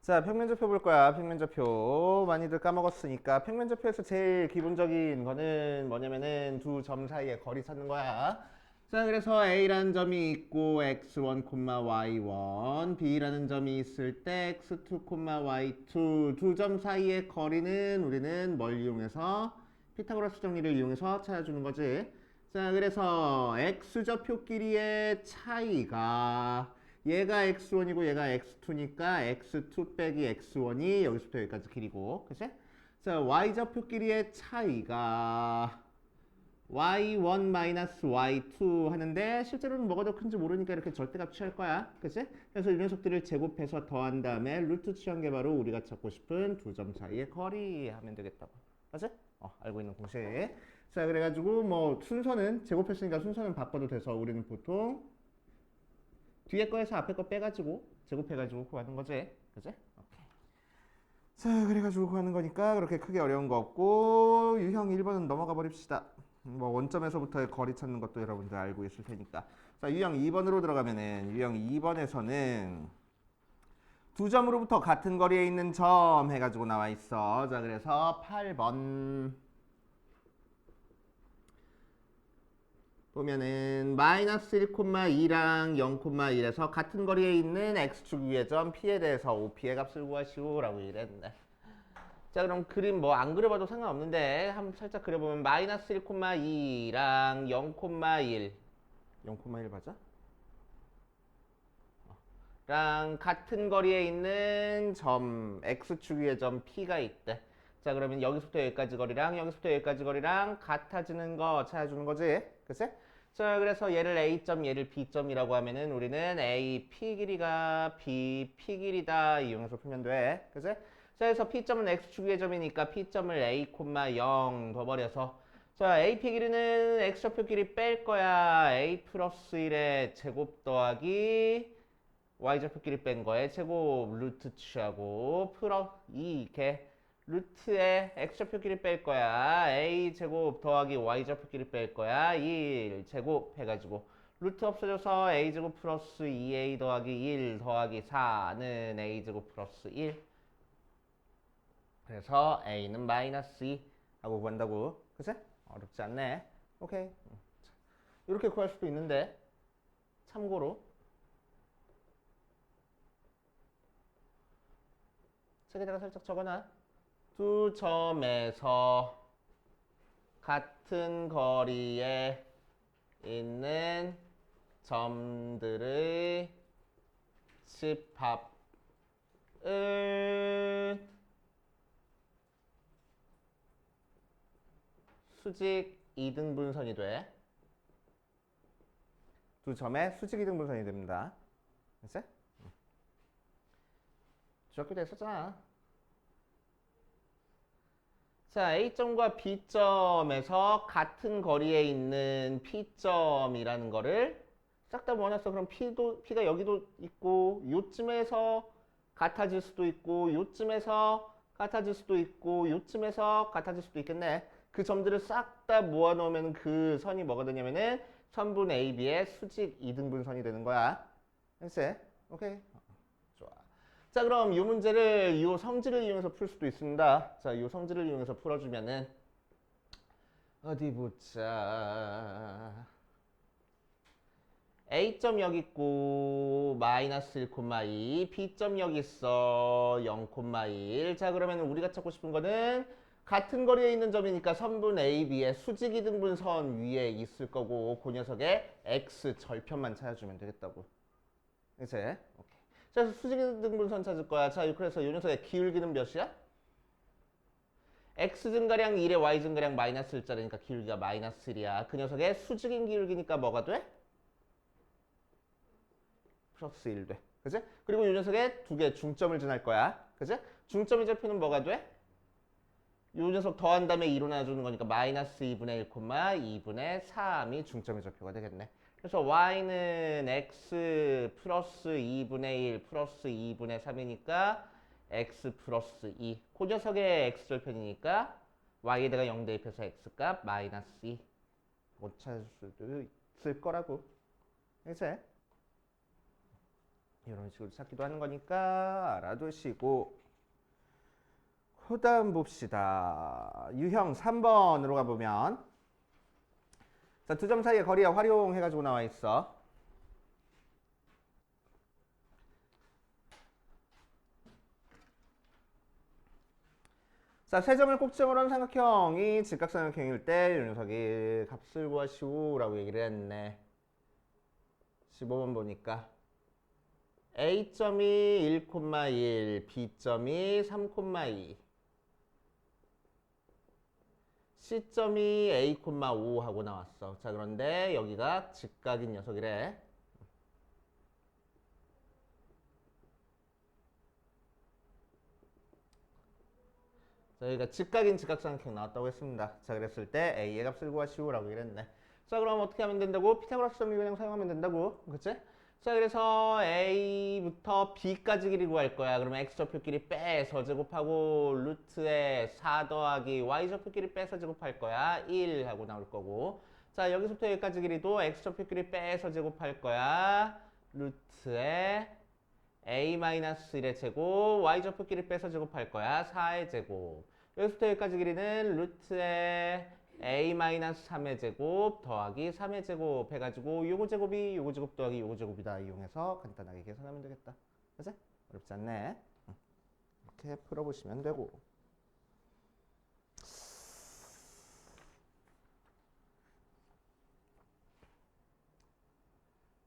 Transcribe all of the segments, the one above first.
자, 평면좌표 볼 거야. 평면좌표. 많이들 까먹었으니까. 평면좌표에서 제일 기본적인 거는 뭐냐면은 두 점 사이의 거리 찾는 거야. 자, 그래서 A라는 점이 있고 x1, y1, B라는 점이 있을 때 x2, y2 두 점 사이의 거리는 우리는 뭘 이용해서 피타고라스 정리를 이용해서 찾아주는 거지. 자, 그래서 x좌표끼리의 차이가 얘가 x1이고 얘가 x2니까 x2 빼기 x1이 여기서부터 여기까지 길이고, 그치? 자, y좌표끼리의 차이가 y1 마이너스 y2 하는데 실제로는 뭐가 더 큰지 모르니까 이렇게 절대값 취할 거야, 그치? 그래서 이 녀석들을 제곱해서 더한 다음에 루트 취한 게 바로 우리가 찾고 싶은 두 점 사이의 거리 하면 되겠다고, 맞지? 알고 있는 공식. 자, 그래가지고 뭐 순서는 제곱했으니까 순서는 바꿔도 돼서 우리는 보통 뒤에 거에서 앞에 거 빼가지고 제곱해가지고 구하는 거지, 그치? 오케이. 자, 그래가지고 구하는 거니까 그렇게 크게 어려운 거 없고 유형 1번은 넘어가 버립시다. 뭐 원점에서부터의 거리 찾는 것도 여러분들 알고 있을 테니까. 자, 유형 2번으로 들어가면은 유형 2번에서는 두 점으로부터 같은 거리에 있는 점 해가지고 나와 있어. 자, 그래서 8번 보면은 마이너스 1,2랑 0,1에서 같은 거리에 있는 x축 위의 점 p에 대해서 OP의 값을 구하시오 라고 이랬네. 자, 그럼 그림 뭐 안 그려봐도 상관없는데 한번 살짝 그려보면 마이너스 1,2랑 0,1 0,1 맞아? 랑 같은 거리에 있는 점 x축 위의 점 p가 있대. 자, 그러면 여기서부터 여기까지 거리랑 여기서부터 여기까지 거리랑 같아지는 거 찾아주는 거지, 그치? 자, 그래서 얘를 a점 얘를 b점이라고 하면은 우리는 a p 길이가 b p 길이다 이용해서 풀면 돼, 그치? 자, 그래서 p점은 x축 위의 점이니까 p점을 a, 0 둬버려서 자, AP 길이는 x좌표 길이 뺄 거야. a 플러스 1의 제곱 더하기 y좌표끼리 뺀 거에 제곱 루트 취하고 풀어 2개 루트에 x좌표끼리 뺄 거야. a 제곱 더하기 y좌표끼리 뺄 거야. 1 제곱 해가지고 루트 없어져서 a 제곱 플러스 2a 더하기 1 더하기 4는 a 제곱 플러스 1. 그래서 a는 마이너스 2 하고 구한다고. 그치? 어렵지 않네. 오케이. 이렇게 구할 수도 있는데 참고로 책에다가 살짝 적어놔. 두 점에서 같은 거리에 있는 점들의 집합은 수직 이등분선이 돼. 두 점의 수직 이등분선이 됩니다. 됐어? 중학교 때 했었잖아. 자, A점과 B점에서 같은 거리에 있는 P점이라는 거를 싹 다 모아놨어. 그럼 P가 여기도 있고 요쯤에서 같아질 수도 있고 요쯤에서 같아질 수도 있고 요쯤에서 같아질 수도 있겠네. 그 점들을 싹 다 모아놓으면 그 선이 뭐가 되냐면은 선분 AB의 수직 이등분선이 되는 거야. 됐어? 오케이. 좋아. 자, 그럼 이 문제를 이 성질을 이용해서 풀 수도 있습니다. 자, 이 성질을 이용해서 풀어주면은 어디 보자. A점 여기 있고 마이너스 1,2 B점 여기 있어 0,1. 자, 그러면 우리가 찾고 싶은 거는 같은 거리에 있는 점이니까 선분 AB의 수직이등분선 위에 있을 거고 그 녀석의 X 절편만 찾아주면 되겠다고. 이제 오케이. 자, 그래서 수직이등분선 찾을 거야. 자, 그래서 이 녀석의 기울기는 몇이야? x 증가량 1에 y 증가량 마이너스 1짜리니까 기울기가 마이너스 1이야. 그 녀석의 수직인 기울기니까 뭐가 돼? 플러스 1 돼. 그치? 그리고 이 녀석에 두 개 중점을 지날 거야. 그치? 중점의 좌표는 뭐가 돼? 이 녀석 더한 다음에 2로 나눠주는 거니까 마이너스 2분의 1, 2분의 3이 중점의 좌표가 되겠네. 그래서 y는 x 플러스 2분의 1 플러스 2분의 3이니까 x 플러스 2. 그 녀석의 x절편이니까 y에다가 0 대입해서 x값 마이너스 2. 못 찾을 수도 있을 거라고. 그치? 이런 식으로 찾기도 하는 거니까 알아두시고. 그 다음 봅시다. 유형 3번으로 가보면 자, 두 점 사이의 거리와 활용해가지고 나와 있어. 자, 세 점을 꼭점으로 한 삼각형이 직각삼각형일 때 이 녀석이 값을 구하시오라고 얘기를 했네. 15번 보니까 A점이 1,1, B점이 3,2, C점이 A,5 하고 나왔어. 자, 그런데 여기가 직각인 녀석이래. 자, 여기가 직각인 직각삼각형 나왔다고 했습니다. 자, 그랬을 때 A의 값을 구하시오라고 이랬네. 자, 그럼 어떻게 하면 된다고? 피타고라스 정리 그냥 사용하면 된다고. 그치? 자, 그래서 A부터 B까지 길이 구할 거야. 그러면 X좌표끼리 빼서 제곱하고 루트에 4 더하기 Y좌표끼리 빼서 제곱할 거야. 1 하고 나올 거고. 자, 여기서부터 여기까지 길이도 X좌표끼리 빼서 제곱할 거야. 루트에 A-1의 제곱, Y좌표끼리 빼서 제곱할 거야. 4의 제곱. 여기서부터 여기까지 길이는 루트에 A-3의 제곱 더하기 3의 제곱 해가지고 요거 제곱이 요거 제곱 더하기 요거 제곱이다 이용해서 간단하게 계산하면 되겠다. 그치? 어렵지 않네. 이렇게 풀어보시면 되고.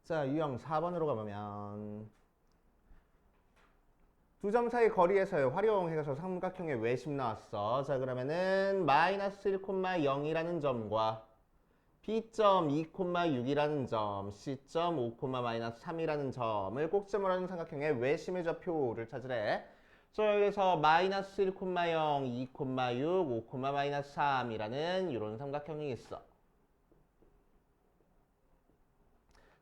자, 유형 4번으로 가보면 두 점 사이 거리에서의 활용해서 삼각형의 외심 나왔어. 자, 그러면은 마이너스 1,0이라는 점과 B점 2,6이라는 점, C점 5,-3이라는 점을 꼭점으로 하는 삼각형의 외심의 좌표를 찾으래. 자, 여기서 마이너스 1,0, 2,6, 5,-3이라는 이런 삼각형이 있어.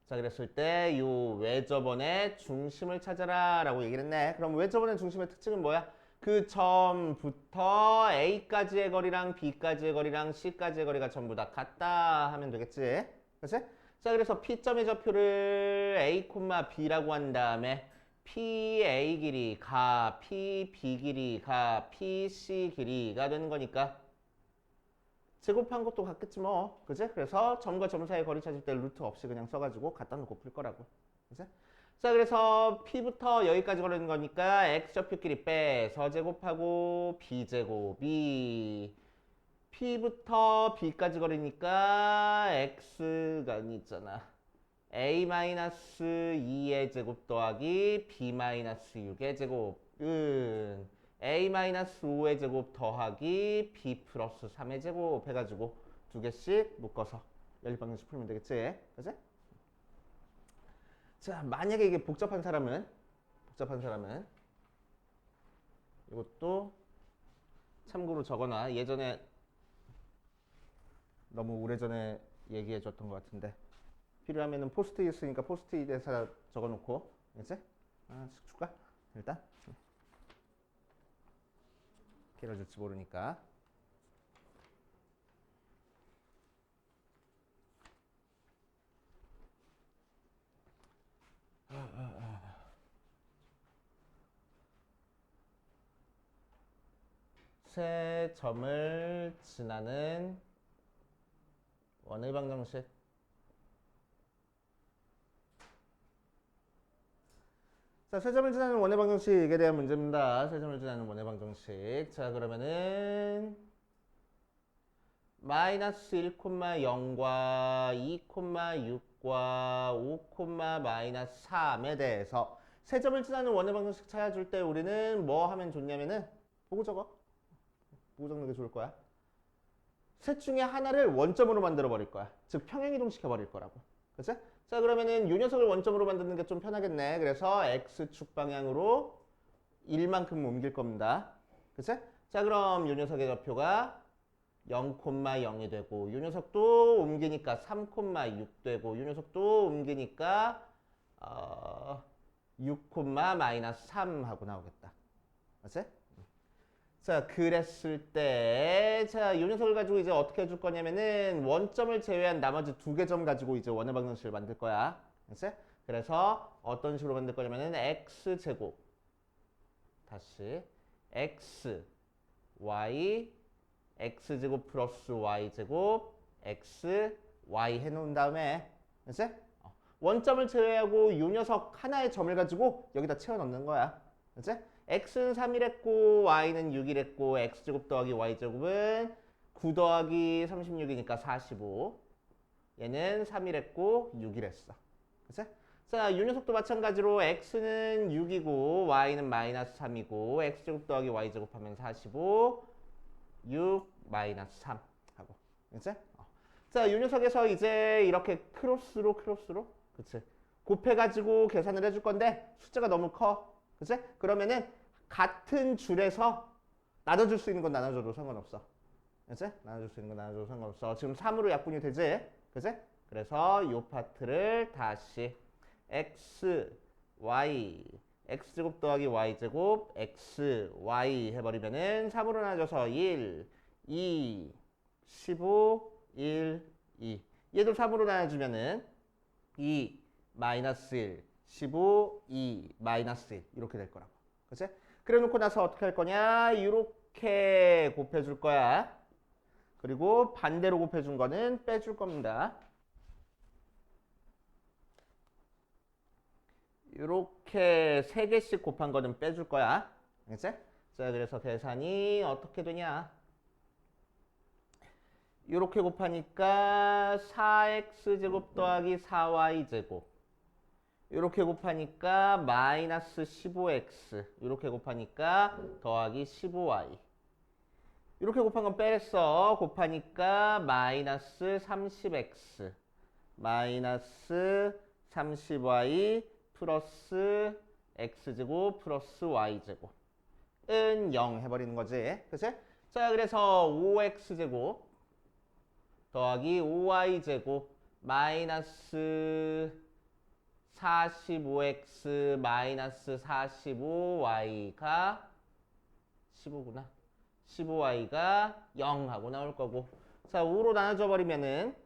자, 그랬을 때 요 외접원의 중심을 찾아라 라고 얘기를 했네. 그럼 외접원의 중심의 특징은 뭐야? 그 점부터 A까지의 거리랑 B까지의 거리랑 C까지의 거리가 전부 다 같다 하면 되겠지? 그치? 자, 그래서 P점의 좌표를 A, B라고 한 다음에 PA 길이가 PB 길이가 PC 길이가 되는 거니까 제곱한 것도 같겠지 뭐. 그지? 그래서 점과 점 사이의 거리 찾을 때 루트 없이 그냥 써가지고 갖다 놓고 풀 거라고. 그지? 자, 그래서 P부터 여기까지 거리는 거니까 X좌표끼리 빼서 제곱하고 B제곱이 P부터 B까지 거리니까 X가 있잖아. A-2의 제곱 더하기 B-6의 제곱은 A-5의 제곱 더하기 B 플러스 3의 제곱 해가지고 두 개씩 묶어서 연립방정식 풀면 되겠지? 그치? 자, 만약에 이게 복잡한 사람은 이것도 참고로 적어놔. 예전에 너무 오래전에 얘기해 줬던 것 같은데 필요하면은 포스트잇 있으니까 포스트잇에서 적어놓고 그치? 하나씩 줄까? 일단 길어질지 모르니까. 세 점을 지나는 원의 방정식. 자, 세 점을 지나는 원의 방정식에 대한 문제입니다. 세 점을 지나는 원의 방정식. 자, 그러면은 마이너스 1,0과 2,6과 5,-3에 대해서 세 점을 지나는 원의 방정식 찾아줄 때 우리는 뭐 하면 좋냐면은 보고 적어. 보고 적는 게 좋을 거야. 셋 중에 하나를 원점으로 만들어 버릴 거야. 즉 평행이동 시켜 버릴 거라고. 그치? 자, 그러면은 요 녀석을 원점으로 만드는 게 좀 편하겠네. 그래서 X축 방향으로 1만큼 옮길 겁니다. 그치? 자, 그럼 요 녀석의 좌표가 0,0이 되고 요 녀석도 옮기니까 3,6 되고 요 녀석도 옮기니까 6,-3 하고 나오겠다. 맞지? 자, 그랬을 때, 자, 이 녀석을 가지고 이제 어떻게 해줄 거냐면은 원점을 제외한 나머지 두 개 점 가지고 이제 원의 방정식을 만들 거야. 그치? 그래서 어떤 식으로 만들 거냐면은 x제곱 다시 x y x제곱 플러스 y제곱 x y 해놓은 다음에 그치? 원점을 제외하고 이 녀석 하나의 점을 가지고 여기다 채워 넣는 거야. 그치? x는 3이랬고 y는 6이랬고 x제곱 더하기 y제곱은 9 더하기 36이니까 45. 얘는 3이랬고 6이랬어. 그치? 자, 이 녀석도 마찬가지로 x는 6이고 y는 마이너스 3이고 x제곱 더하기 y제곱 하면 45 6 마이너스 3 하고. 그치? 자, 이 녀석에서 이제 이렇게 크로스로 그치? 곱해가지고 계산을 해줄 건데 숫자가 너무 커. 그치? 그러면은 같은 줄에서 나눠줄 수 있는 건 나눠줘도 상관없어. 그치? 나눠줄 수 있는 건 나눠줘도 상관없어. 지금 3으로 약분이 되지? 그치? 그래서 이 파트를 다시 x, y, x제곱 더하기 y제곱, x, y 해버리면은 3으로 나눠져서 1, 2, 15, 1, 2. 얘도 3으로 나눠주면은 2, 마이너스 1, 15, 2, 마이너스 1 이렇게 될 거라고. 그치? 그래 놓고 나서 어떻게 할 거냐? 이렇게 곱해줄 거야. 그리고 반대로 곱해준 거는 빼줄 겁니다. 이렇게 3개씩 곱한 거는 빼줄 거야. 알겠지? 자, 그래서 계산이 어떻게 되냐? 이렇게 곱하니까 4x제곱 더하기 4y제곱. 이렇게 곱하니까 마이너스 15x. 이렇게 곱하니까 더하기 15y. 이렇게 곱한 건 빼랬어. 곱하니까 마이너스 30x. 마이너스 30y 플러스 x제곱 플러스 y제곱. 은 0 해버리는 거지. 그치? 자, 그래서 5x제곱 더하기 5y제곱 마이너스 45x 마이너스 45y가 15구나. 15y가 0 하고 나올 거고. 자, 5로 나눠줘 버리면은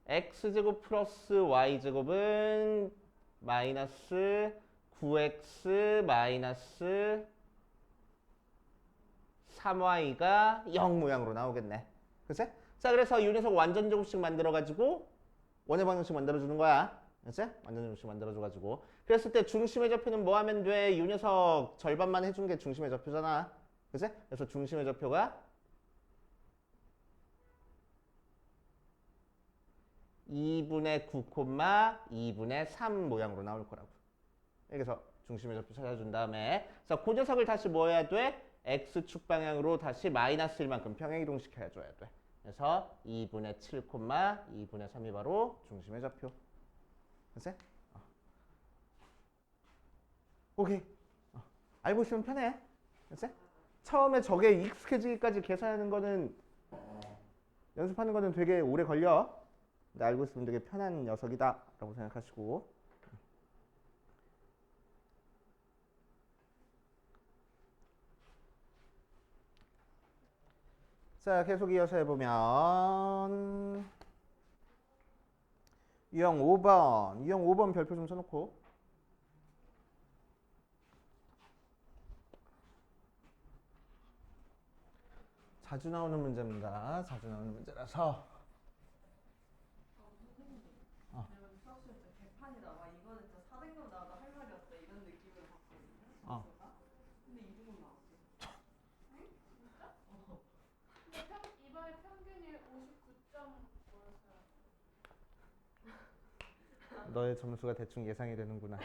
x제곱 플러스 y제곱은 마이너스 9x 마이너스 3y가 0 모양으로 나오겠네. 그치? 자, 그래서 이 녀석 완전 제곱식 만들어가지고 원의 방정식 만들어주는 거야. 그치? 완전 제곱식 만들어줘가지고. 그랬을 때 중심의 좌표는 뭐 하면 돼? 이 녀석 절반만 해준 게 중심의 좌표잖아. 그치? 그래서 중심의 좌표가 2분의 9, 2분의 3 모양으로 나올 거라고. 여기서 중심의 좌표 찾아준 다음에 자, 그 녀석을 다시 뭐 해야 돼? x축 방향으로 다시 마이너스 1만큼 평행 이동시켜줘야 돼. 그래서 2분의 7, 2분의 3이 바로 중심의 좌표. 그치? 오케이. 알고 있으면 편해. 그치? 처음에 저게 익숙해지기까지 계산하는 거는 연습하는 거는 되게 오래 걸려. 근데 알고 있으면 되게 편한 녀석이다 라고 생각하시고. 자, 계속 이어서 해보면 유형 5번 별표 좀 써놓고 자주 나오는 문제입니다. 자주 나오는 문제라서 이번에 평균이 59.5였어요. 너의 점수가 대충 예상이 되는구나.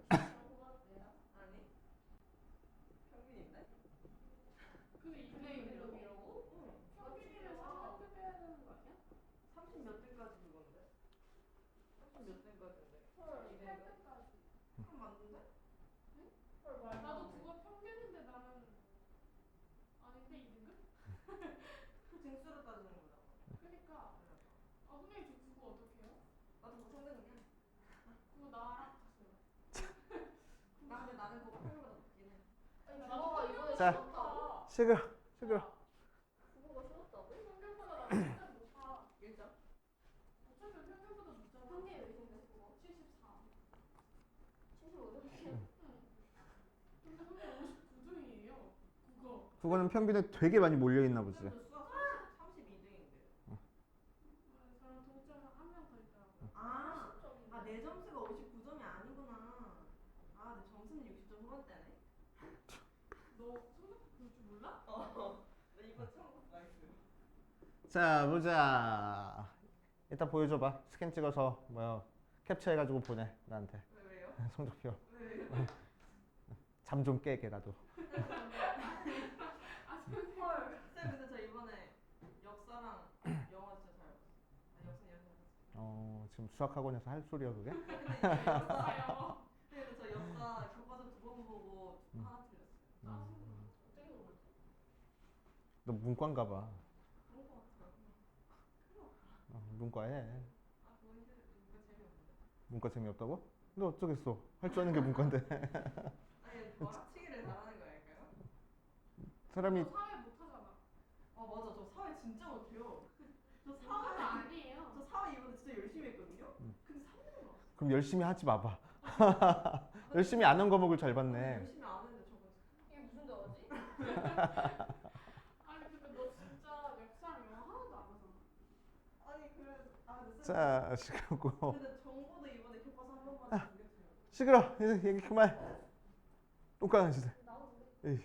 60.5였대요? 아니. 평균인데? 근데 이분의 200이라고? 평균이면 3점 빼야 되는 거 아니야? 30 몇 대까지 그건데? 30 몇 대까지인데? 헐, 8대까지. 그럼 맞는데? 응? 헐, 말 나도 그거 평균인데 나는 아닌데 2등급? 등수로 따지는 거잖아. 그니까. 아, 선생님 저 그거 어떻게 해요? 나도 그거 평균이야. 그거 나랑 같았어요. 나 근데 나는 그거 평균보다 높긴 해. 아니, 나도 평균보다 자. 높아. 시끄러. 그거가 쉬웠다고? 평균보다 나 진짜 높아. 그거는 평균에 되게 많이 몰려 있나 보지. 쌤도 수학 32등인데. 저랑 동점 한 명 더 있더라고요. 내 점수가 59점이 아니구나. 내 점수는 60점 후반대네. 너 성적 볼 줄 몰라? 나 이거 처음 봤어. 나이스. 자 보자. 일단 보여줘봐. 스캔 찍어서 뭐야 캡처해가지고 보내 나한테. 왜요? 성적표. 왜요? 잠 좀 깨게 나도. 헐. 쌤 근데 저 이번에 역사랑 영어 진짜 잘 봤어. 역사 영어. 지금 수학학원에서 할 소리야 그게? 근데 저 역사 교과서 2번 보고 하나 틀렸어요. 너 문과인가 봐. 그런 거 같아요. 문과해. 그건 이거 재미없는데. 문과 재미없다고? 너 어쩌겠어. 할 줄 아는 게 문과인데. 아니 말아치기를 잘하는 거 아닐까요? 사람이 너 사회 못하잖아. 맞아. 저 사회 진짜 못해요. 저 그거 사회 아니에요. 저 사회 이번에 진짜 열심히 했거든요. 근데 3등 나왔어. 그럼 열심히 하지 마봐. 열심히 안 한 과목을 잘 봤네. 열심히 안 했는데 저거 이게 무슨 저거지? 아니 근데 너 진짜 역사랑 영어 하나도 안 하잖아. 아니 근데 자 시끄럽고. 근데 정보도 이번에 교과서 한 번만 더 틀렸어요. 시끄러. 이제 얘기 그만. 똑같은 짓을. 에이.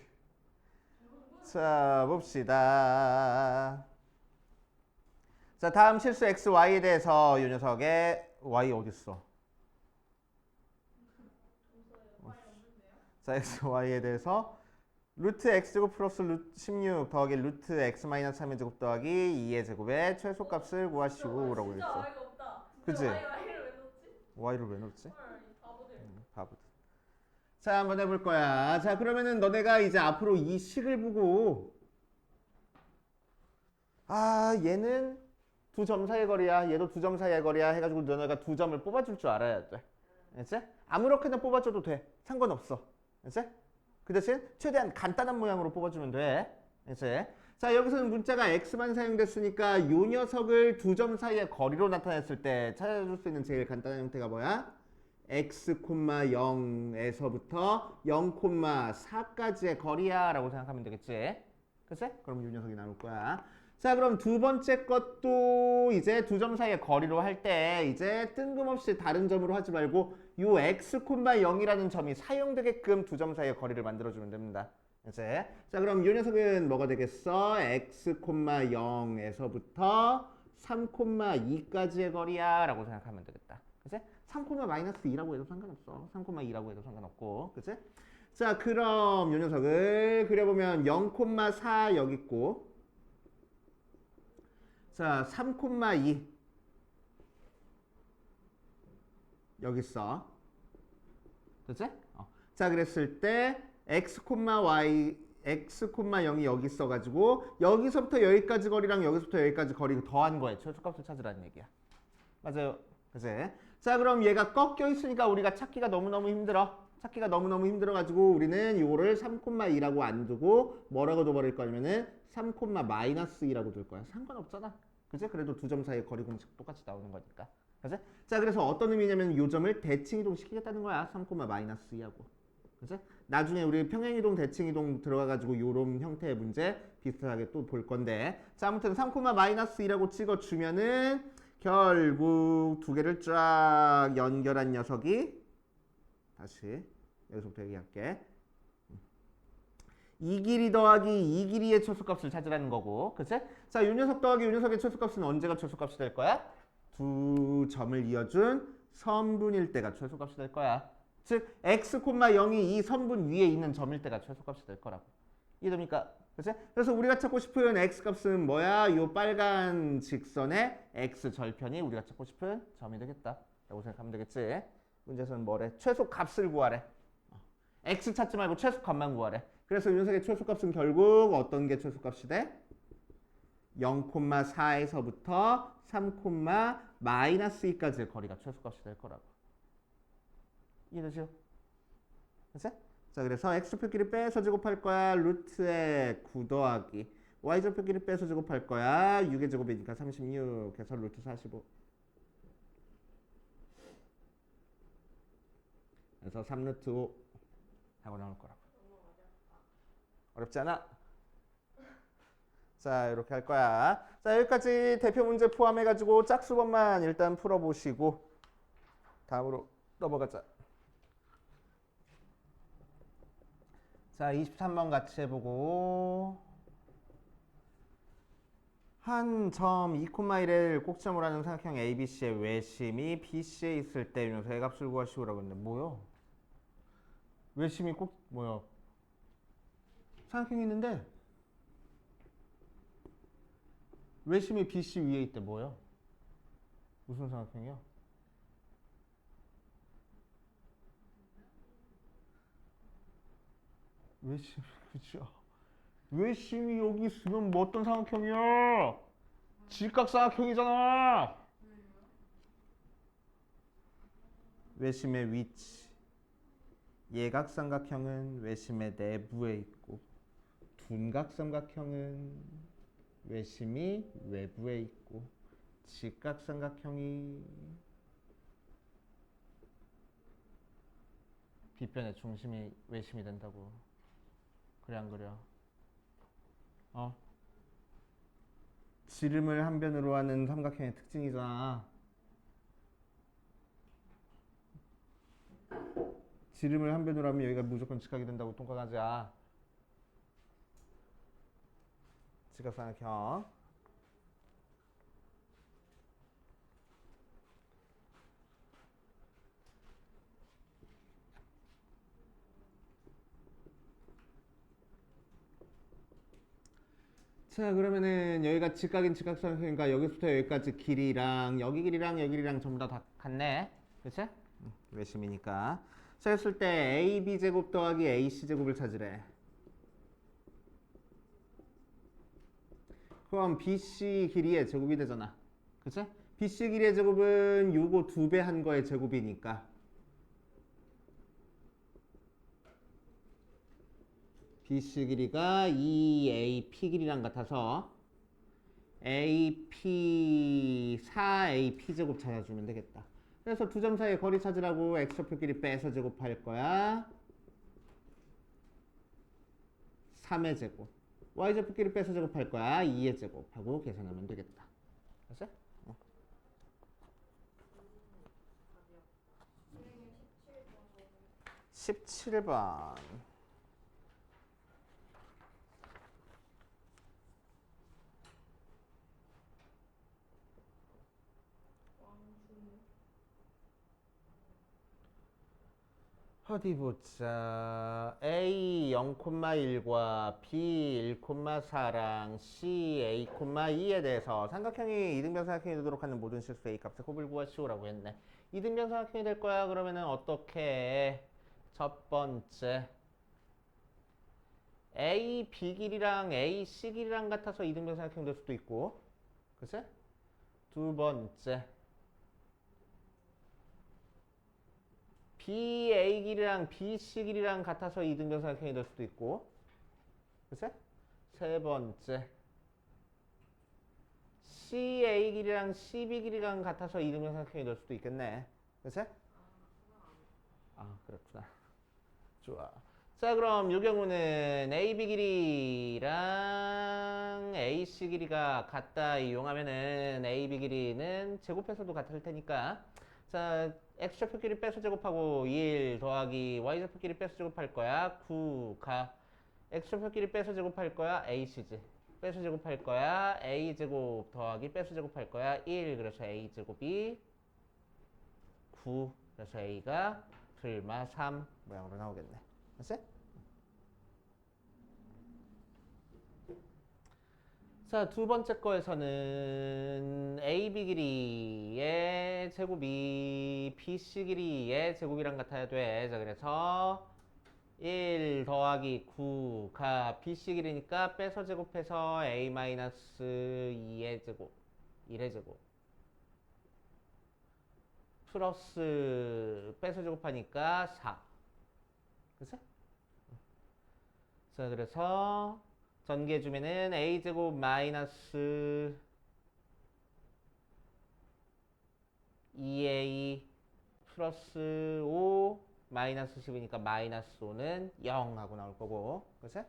자 봅시다. 자 다음 실수 x, y에 대해서 이 녀석의 y 어딨어? 자 x, y에 대해서 루트 x제곱 플러스 루트 16 더하기 루트 x 마이너스 3의 제곱 더하기 2의 제곱의 최소값을 구하시오라고 진짜 했어. 어이가 없다. 그치? Y를 왜 넣었지? y를 왜 넣었지? 헐, 이 바보들. 바보들. 자 한번 해볼 거야. 자 그러면은 너네가 이제 앞으로 이 식을 보고 얘는 두 점 사이의 거리야. 얘도 두 점 사이의 거리야. 해가지고 너네가 두 점을 뽑아줄 줄 알아야 돼. 알지? 아무렇게나 뽑아줘도 돼. 상관없어. 알지? 그 대신 최대한 간단한 모양으로 뽑아주면 돼. 알지? 자 여기서는 문자가 x만 사용됐으니까 요 녀석을 두 점 사이의 거리로 나타냈을 때 찾아줄 수 있는 제일 간단한 형태가 뭐야? x, 0에서부터 0, 4까지의 거리야 라고 생각하면 되겠지. 그치? 그럼 이 녀석이 나올 거야. 자 그럼 두 번째 것도 이제 두 점 사이의 거리로 할 때 이제 뜬금없이 다른 점으로 하지 말고 요 x, 0이라는 점이 사용되게끔 두 점 사이의 거리를 만들어주면 됩니다. 이제 자 그럼 이 녀석은 뭐가 되겠어? x, 0에서부터 3, 2까지의 거리야 라고 생각하면 되겠다. 그치? 3, 마이너스 2라고 해도 상관없어. 3, 2라고 해도 상관없고. 그치? 자 그럼 이 녀석을 그려보면 0, 4 여기 있고 자 3, 2 여기 있어. 됐지? 자 그랬을 때 x, y x, 0이 여기 있어가지고 여기서부터 여기까지 거리랑 여기서부터 여기까지 거리 더한 거예요. 최소값을 찾으라는 얘기야. 맞아요. 그치? 자 그럼 얘가 꺾여 있으니까 우리가 찾기가 너무너무 힘들어. 찾기가 너무너무 힘들어가지고 우리는 요거를 3, 2라고 안 두고 뭐라고 둬버릴 거냐면은 3, 마이너스 2라고 둘 거야. 상관없잖아. 그치? 그래도 두 점 사이의 거리 공식 똑같이 나오는 거니까. 그치? 자 그래서 어떤 의미냐면 요 점을 대칭이동 시키겠다는 거야. 3, 마이너스 2하고. 그치? 나중에 우리 평행이동, 대칭이동 들어가가지고 요런 형태의 문제 비슷하게 또 볼 건데 자 아무튼 3, 마이너스 2라고 찍어주면은 결국 두 개를 쫙 연결한 녀석이 다시 여기서부터 얘기할게. 이 길이 더하기 이 길이의 최소값을 찾으라는 거고 그치? 자, 요 녀석 더하기 요 녀석의 최소값은 언제가 최소값이 될 거야? 두 점을 이어준 선분일 때가 최소값이 될 거야. 즉 x, 0이 이 선분 위에 있는 점일 때가 최소값이 될 거라고. 이해됩니까? 그치? 그래서 우리가 찾고 싶은 x값은 뭐야? 요 빨간 직선의 x 절편이 우리가 찾고 싶은 점이 되겠다 라고 생각하면 되겠지. 문제에서는 뭐래? 최소값을 구하래. x 찾지 말고 최소값만 구하래. 그래서 이 녀석의 최소값은 결국 어떤 게 최소값이 돼? 0, 4에서부터 3, 마이너스 2까지의 거리가 최소값이 될 거라고. 이해되죠? 그치? 자 그래서 x좌표끼리 빼서 제곱할 거야. 루트의 9 더하기 y좌표끼리 빼서 제곱할 거야. 6의 제곱이니까 36 해서 루트 45. 그래서 3루트 5 하고 나올 거라고. 어렵지 않아? 자, 이렇게 할 거야. 자, 여기까지 대표 문제 포함해가지고 짝수번만 일단 풀어보시고 다음으로 넘어가자. 자, 23번 같이 해보고 한 점 2,1을 꼭점으로 하는 삼각형 ABC의 외심이 BC에 있을 때 이러면서 애값을 구하시오라고 했는데 뭐요? 외심이 꼭 뭐야? 삼각형이 있는데 외심이 BC 위에 있대 뭐요? 무슨 삼각형이요? 외심 그죠? 외심이 여기 있으면 뭐 어떤 삼각형이야? 직각삼각형이잖아. 외심의 위치. 예각삼각형은 외심의 내부에 있고 둔각삼각형은 외심이 외부에 있고 직각삼각형이 빗변의 중심이 외심이 된다고. 그래 안 그래? 지름을 한 변으로 하는 삼각형의 특징이잖아. 지름을 한 변으로 하면 여기가 무조건 직각이 된다고 통과하자. 직각삼각형. 자, 그러면은 여기가 직각인 직각삼각형이니까 여기부터 여기까지 길이랑 여기 길이랑 전부 다 같네. 그치? 외심이니까. 자, 했을 때 AB 제곱 더하기 AC 제곱을 찾으래. 그럼 BC 길이의 제곱이 되잖아. 그치? BC 길이의 제곱은 요거 2배 한 거의 제곱이니까 BC 길이가 2AP 길이랑 같아서 AP 4AP 제곱 찾아주면 되겠다. 그래서 두 점 사이의 거리 찾으라고 x좌표끼리 빼서 제곱할 거야. 3의 제곱. y좌표끼리 빼서 제곱할 거야. 2의 제곱하고 계산하면 되겠다. 됐어? 17번. 어디 보자. A 0,1과 B 1,4랑 C A, 2에 대해서 삼각형이 이등변 삼각형이 되도록 하는 모든 실수 A 값의 곱을 구하시오라고 했네. 이등변 삼각형이 될 거야. 그러면은 어떻게 해? 첫 번째 A B 길이랑 A C 길이랑 같아서 이등변 삼각형 될 수도 있고, 그치? 두 번째 BA 길이랑 BC 길이랑 같아서 이등변 삼각형이 될 수도 있고, 그치? 세 번째 CA 길이랑 CB 길이랑 같아서 이등변 삼각형이 될 수도 있겠네. 그치? 아, 그렇구나. 좋아. 자, 그럼 이 경우는 AB 길이랑 AC 길이가 같다 이용하면은 AB 길이는 제곱해서도 같을 테니까, 자, x좌표끼리 빼서 제곱하고 1 더하기 y좌표끼리 빼서 제곱할 거야. 9가 x좌표끼리 빼서 제곱할 거야. AC지. 빼서 제곱할 거야. a제곱 더하기 빼서 제곱할 거야. 1. 그래서 a제곱이 9. 그래서 a가 들마 3 모양으로 나오겠네. 됐지? 자, 두 번째 거에서는 AB 길이의 제곱이 BC 길이의 제곱이랑 같아야 돼. 자, 그래서 1 더하기 9가 BC 길이니까 빼서 제곱해서 A-2의 제곱, 1의 제곱 플러스 빼서 제곱하니까 4. 그치? 자, 그래서 전개해주면은 a제곱 마이너스 2a 플러스 5 마이너스 10이니까 마이너스 5는 0 하고 나올 거고, 그치?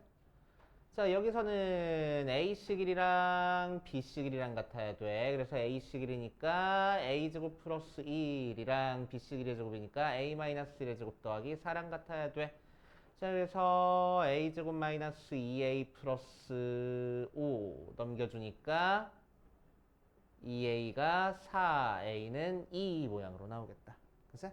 자, 여기서는 A씨 길이랑 B씨 길이랑 같아야 돼. 그래서 A씨 길이니까 A제곱 플러스 1이랑 B씨 길이의 제곱이니까 A-1의 제곱 더하기 4랑 같아야 돼. 자, 그래서 A제곱 마이너스 2A 플러스 5 넘겨주니까 2A가 4A는 2 모양으로 나오겠다. 그치?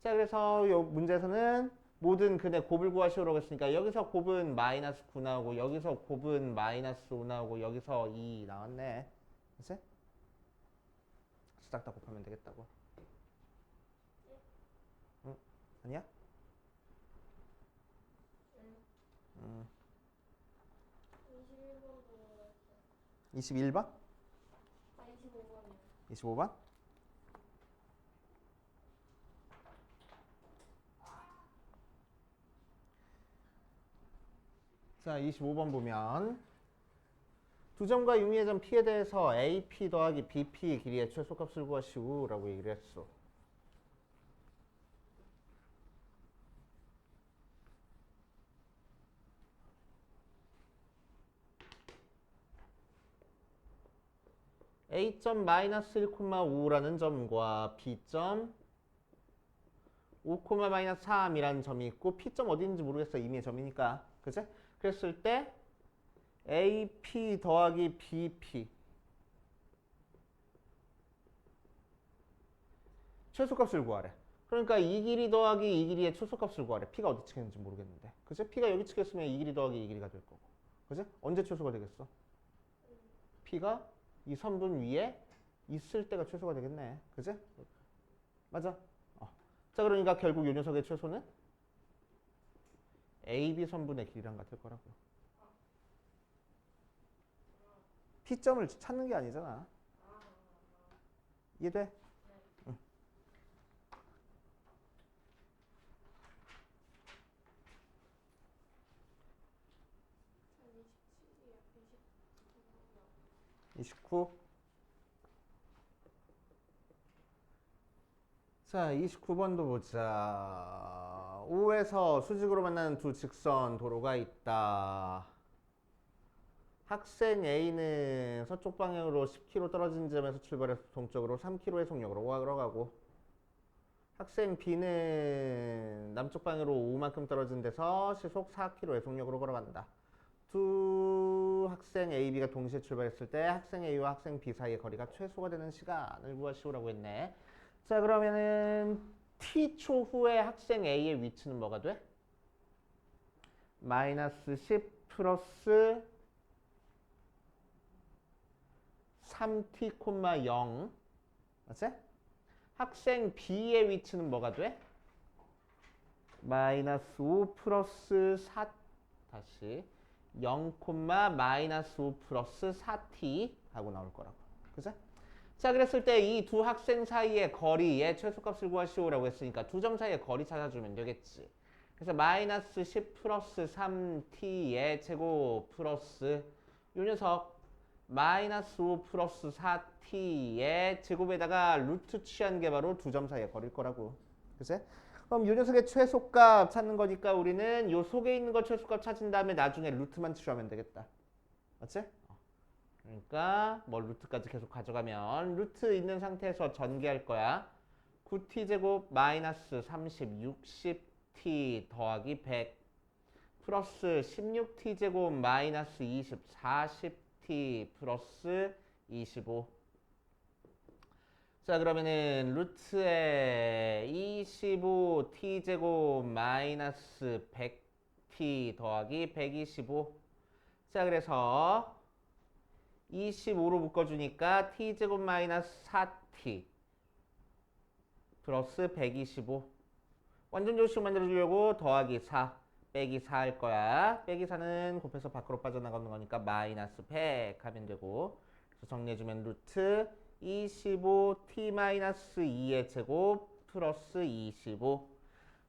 자, 그래서 요 문제에서는 모든 근의 곱을 구하시오라고 했으니까 여기서 곱은 마이너스 9 나오고 여기서 곱은 마이너스 5 나오고 여기서 2 나왔네. 그치? 싹 다 곱하면 되겠다고. 응? 아니야? 21번도 21번? 아 25번이요. 25번? 자, 25번 보면 두 점과 유미의 점 P에 대해서 AP 더하기 BP 길이의 최소값을 구하시오 라고 얘기를 했어. A점 마이너스 1,5라는 점과 B점 5, 마이너스 3이라는 점이 있고 P점 어디 있는지 모르겠어. 임의의 점이니까. 그치? 그랬을 때 AP 더하기 BP 최소값을 구하래. 그러니까 이 길이 더하기 이 길이의 최소값을 구하래. P가 어디 찍혔는지 모르겠는데. 그치? P가 여기 찍혔으면 이 길이 더하기 이 길이가 될 거고. 그치? 언제 최소가 되겠어? P가 이 선분 위에 있을 때가 최소가 되겠네. 그치? 맞아. 자, 그러니까 결국 이 녀석의 최소는 AB 선분의 길이랑 같을 거라고. P점을 찾는 게 아니잖아. 이해돼? 응. 한 27이요. 29번이요. 29. 자, 29번도 보자. O에서 수직으로 만나는 두 직선 도로가 있다. 학생 A는 서쪽 방향으로 10km 떨어진 지점에서 출발해서 동쪽으로 3km의 속력으로 걸어가고 학생 B는 남쪽 방향으로 5만큼 떨어진 데서 시속 4km의 속력으로 걸어간다. 두 학생 A, B가 동시에 출발했을 때 학생 A와 학생 B 사이의 거리가 최소가 되는 시간을 구하시오라고 했네. 자, 그러면은 T초 후에 학생 A의 위치는 뭐가 돼? 마이너스 10 플러스 3t, 0 맞지? 학생 B의 위치는 뭐가 돼? 마이너스 5 플러스 4 다시 0, 마이너스 5 플러스 4t 하고 나올 거라고. 그치? 자, 그랬을 때 이 두 학생 사이의 거리의 최소값을 구하시오라고 했으니까 두 점 사이의 거리 찾아주면 되겠지. 그래서 마이너스 10 플러스 3t의 제곱 플러스 요 녀석 마이너스 5 플러스 4t의 제곱에다가 루트 취한 게 바로 두 점 사이의 거리일 거라고. 그치? 그럼 요 녀석의 최소값 찾는 거니까 우리는 요 속에 있는 거 최소값 찾은 다음에 나중에 루트만 취하면 되겠다. 맞지? 그러니까 뭐 루트까지 계속 가져가면 루트 있는 상태에서 전개할 거야. 9t 제곱 마이너스 30, 60t 더하기 100 플러스 16t 제곱 마이너스 20, 40t 플러스 25. 자, 그러면은 루트에 25t 제곱 마이너스 100t 더하기 125. 자, 그래서 25로 묶어주니까 t제곱 마이너스 4t 플러스 125. 완전 조식 만들어주려고 더하기 4 빼기 4 할 거야. 빼기 4는 곱해서 밖으로 빠져나가는 거니까 마이너스 100 하면 되고. 그래서 정리해주면 루트 25t 마이너스 2의 제곱 플러스 25.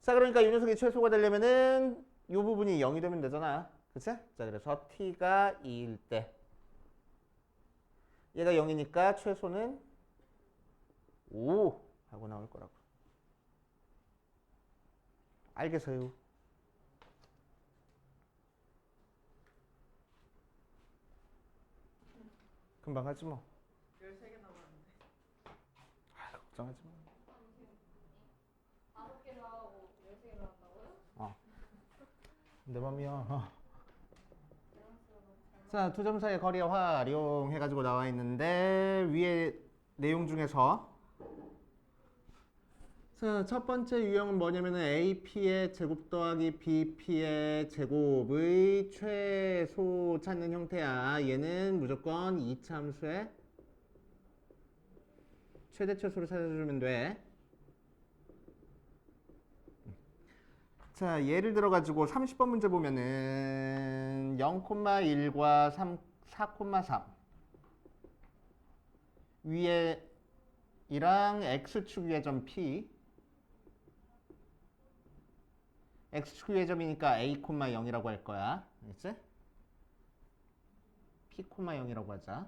자, 그러니까 이 녀석이 최소가 되려면은 이 부분이 0이 되면 되잖아. 그치? 자, 그래서 t가 2일 때 얘가 0이니까 최소는 5 하고 나올 거라고. 알겠어요? 금방 하지 뭐. 13개 남았는데. 걱정하지 마. 5개 나오고 10개 나온다고요? 내 맘이야. 자, 두 점 사이의 거리 활용해가지고 나와 있는데 위에 내용 중에서 자, 첫 번째 유형은 뭐냐면은 AP의 제곱 더하기 BP의 제곱의 최소 찾는 형태야. 얘는 무조건 이차함수의 최대 최소를 찾아주면 돼. 자, 예를 들어 가지고 30번 문제 보면은 0,1과 4,3 위에 이랑 x축 위의 점 P x축 위의 점이니까 a, 0이라고 할 거야. 알겠지? p, 0이라고 하자.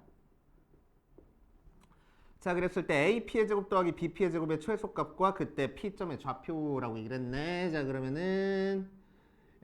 자, 그랬을 때 AP의 제곱 더하기 BP의 제곱의 최소값과 그때 P점의 좌표라고 얘기를 했네. 자, 그러면은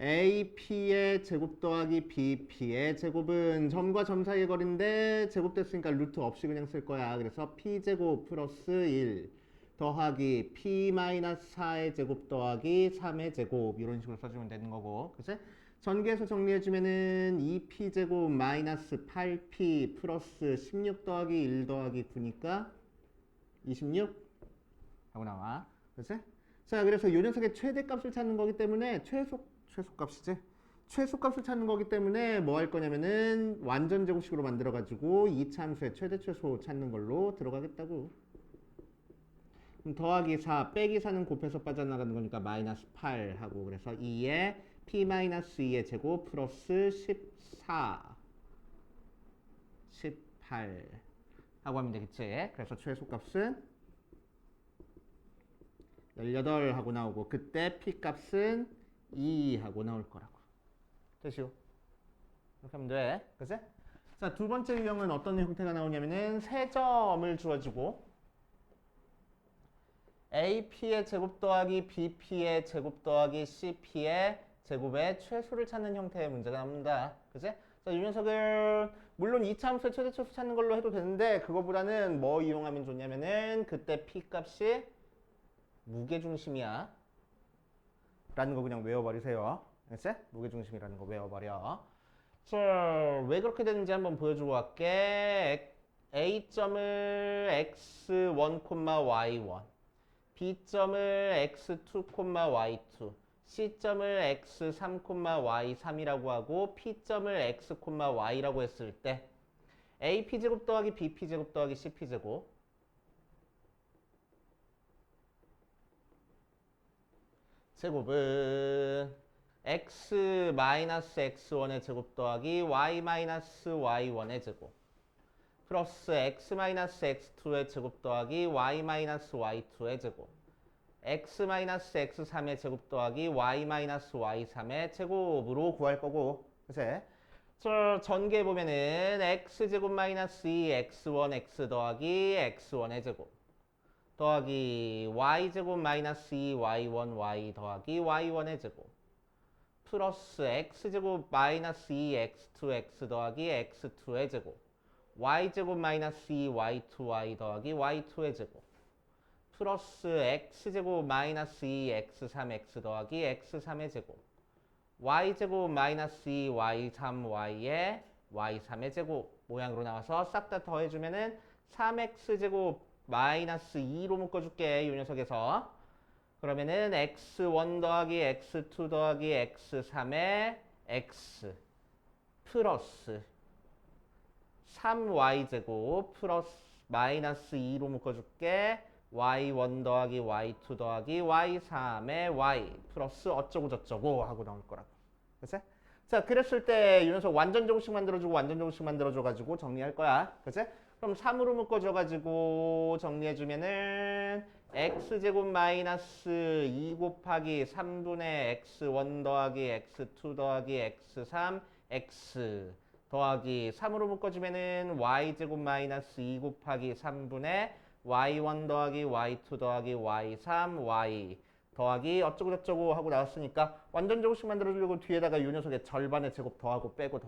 AP의 제곱 더하기 BP의 제곱은 점과 점 사이의 거리인데 제곱됐으니까 루트 없이 그냥 쓸 거야. 그래서 P제곱 플러스 1 더하기 P-4의 제곱 더하기 3의 제곱 이런 식으로 써주면 되는 거고. 그치? 전개해서 정리해주면은 2p제곱 마이너스 8p 플러스 16 더하기 1 더하기 9니까 26 하고 나와. 그치? 자, 그래서 요 녀석의 최대값을 찾는 거기 때문에 최소값이지? 최소값을 찾는 거기 때문에 뭐 할 거냐면은 완전 제곱식으로 만들어가지고 2차 함수의 최대 최소 찾는 걸로 들어가겠다고. 그럼 더하기 4 빼기 4는 곱해서 빠져나가는 거니까 마이너스 8 하고 그래서 2에 P-2의 제곱 플러스 14 18 하고 하면 되겠지. 그래서 최소값은 18 하고 나오고 그때 P값은 2 하고 나올 거라고. 됐슈? 이렇게 하면 돼. 그치? 자, 두 번째 유형은 어떤 형태가 나오냐면은 세 점을 주어지고 AP의 제곱 더하기 BP의 제곱 더하기 CP의 제곱의 최소를 찾는 형태의 문제가 나옵니다. 그치? 자, 이 녀석을 물론 2차 함수의 최대 최소 찾는 걸로 해도 되는데 그거보다는 뭐 이용하면 좋냐면은 그때 P값이 무게중심이야 라는 거 그냥 외워버리세요. 그치? 무게중심이라는 거 외워버려. 자, 왜 그렇게 되는지 한번 보여주고 갈게. A점을 x1, y1 B점을 x2, y2 C점을 x3, y3이라고 하고 P점을 x, y라고 했을 때 AP제곱 더하기 BP제곱 더하기 CP제곱 제곱은 x-x1의 제곱 더하기 y-y1의 제곱 플러스 x-x2의 제곱 더하기 y-y2의 제곱 x-x3의 제곱 더하기 y-y3의 제곱으로 구할 거고. 그치? 저 전개해 보면은 x제곱 마이너스 2 x1 x 더하기 x1의 제곱 더하기 y제곱 마이너스 2 y1 y 더하기 y1의 제곱 플러스 x제곱 마이너스 2 x2 x 더하기 x2의 제곱 y제곱 마이너스 2 y2 y 더하기 y2의 제곱 플러스 x제곱 마이너스 2 x3 x 더하기 x3의 제곱 y제곱 마이너스 2 y3 y의 y3의 제곱 모양으로 나와서 싹 다 더해주면은 3x제곱 마이너스 2로 묶어줄게. 이 녀석에서 그러면은 x1 더하기 x2 더하기 x3의 x 플러스 3y제곱 플러스 마이너스 2로 묶어줄게. y1 더하기 y2 더하기 y3의 y 플러스 어쩌고 저쩌고 하고 나올 거라고. 그치? 자, 그랬을 때 이 녀석 완전 제곱식 만들어주고 완전 제곱식 만들어줘가지고 정리할 거야. 그치? 그럼 3으로 묶어줘가지고 정리해주면은 x제곱 마이너스 2 곱하기 3분의 x1 더하기 x2 더하기 x3 x 더하기 3으로 묶어주면은 y제곱 마이너스 2 곱하기 3분의 y1 더하기 y2 더하기 y3 y 더하기 어쩌고저쩌고 하고 나왔으니까 완전 제곱식 만들어주려고 뒤에다가 이 녀석의 절반의 제곱 더하고 빼고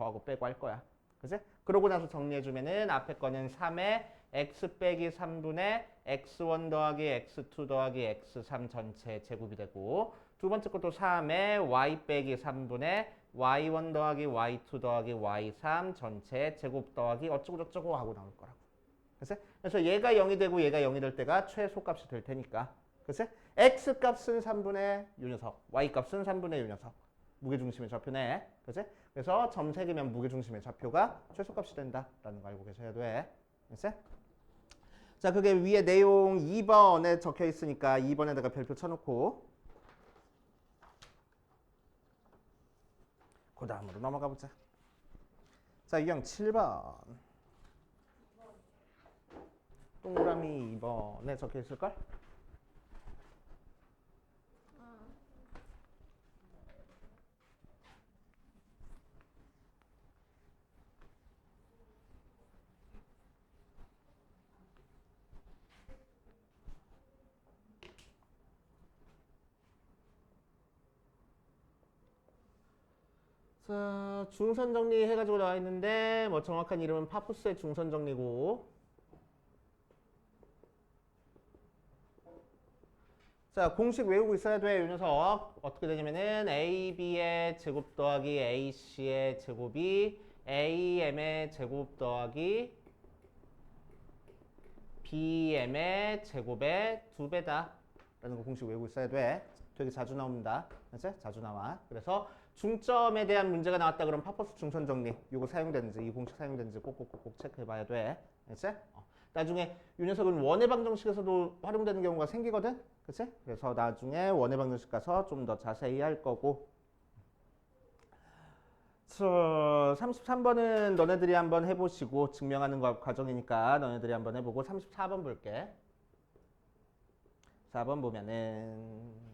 할 거야. 그치? 그러고 나서 정리해주면은 앞에 거는 3에 x 빼기 3분의 x1 더하기 x2 더하기 x3 전체 제곱이 되고 두 번째 것도 3에 y 빼기 3분의 y1 더하기 y2 더하기 y3 전체 제곱 더하기 어쩌고저쩌고 하고 나올 거라고. 그래서 얘가 0이 되고 얘가 0이 될 때가 최소값이 될 테니까. 그치? x 값은 3분의 요 녀석, y 값은 3분의 요 녀석. 무게중심의 좌표네. 그치? 그래서 점색이면 무게중심의 좌표가 최소값이 된다라는 거 알고 계셔야 돼. 그치? 자, 그게 위에 내용 2번에 적혀 있으니까 2번에다가 별표 쳐놓고 그 다음으로 넘어가 보자. 자, 유형 7번. 동그라미 2번에 적혀 있을걸? 자, 중선 정리 해가지고 나와 있는데 뭐 정확한 이름은 파푸스의 중선 정리고. 자, 공식 외우고 있어야 돼. 이 녀석 어떻게 되냐면은 AB의 제곱 더하기 AC의 제곱이 AM의 제곱 더하기 BM의 제곱의 2배다 라는 거 공식 외우고 있어야 돼. 되게 자주 나옵니다. 그치? 자주 나와. 그래서 중점에 대한 문제가 나왔다 그러면 파퍼스 중선 정리 이거 사용되는지 이 공식 사용되는지 꼭꼭꼭 체크해 봐야 돼. 그치? 나중에 이 녀석은 원의 방정식에서도 활용되는 경우가 생기거든. 그치? 그래서 나중에 원의 방정식 가서 좀 더 자세히 할 거고. 33번은 너네들이 한번 해보시고 증명하는 과정이니까 너네들이 한번 해보고 34번 볼게. 4번 보면은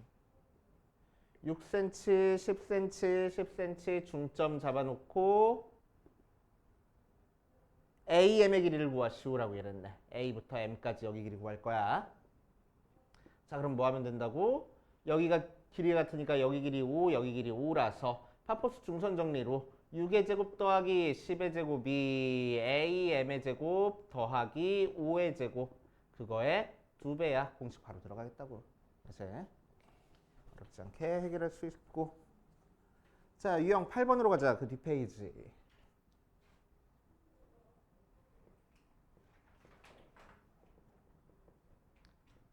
6cm, 10cm, 10cm 중점 잡아놓고 AM의 길이를 구하시오라고 이랬네. A부터 M까지 여기 길이 구할 거야. 자, 그럼 뭐 하면 된다고? 여기가 길이 같으니까 여기 길이 5, 여기 길이 5라서 파포스 중선 정리로 6의 제곱 더하기 10의 제곱이 AM의 제곱 더하기 5의 제곱 그거의 2배야. 공식 바로 들어가겠다고. 그래서 어렵지 않게 해결할 수 있고. 자, 유형 8번으로 가자. 그 뒷페이지.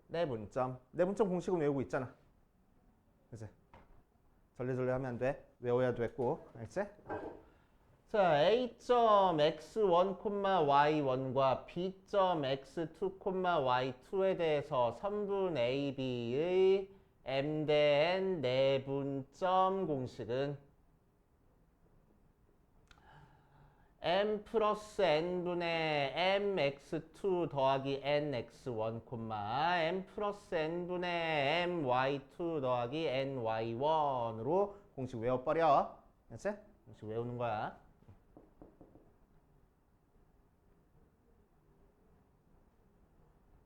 내분점. 내분점 공식은 외우고 있잖아. 그치? 절레절레 하면 안 돼. 외워야 됐고. 알지? 자, A점 x1, y1과 B점 x2, y2에 대해서 선분 AB의 M 대 N 내분점 공식은 M 플러스 N분의 MX2 더하기 NX1, M 플러스 N분의 MY2 더하기 NY1으로 공식 외워버려. 알았지? 공식 외우는 거야.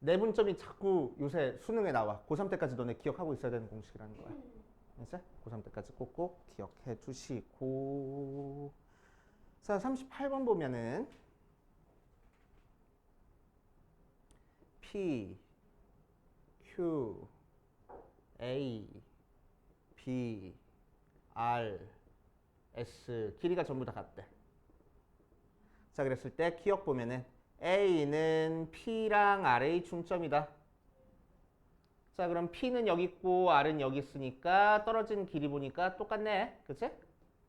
내분점이 자꾸 요새 수능에 나와. 고3 때까지 너네 기억하고 있어야 되는 공식이라는 거야. 알았지? 고3 때까지 꼭꼭 기억해 주시고. 자, 38번 보면은 P, Q, A, B, R, S 길이가 전부 다 같대. 자, 그랬을 때 기억 보면은 A는 P랑 R의 중점이다. 자, 그럼 P는 여기 있고 R은 여기 있으니까 떨어진 길이 보니까 똑같네. 그치?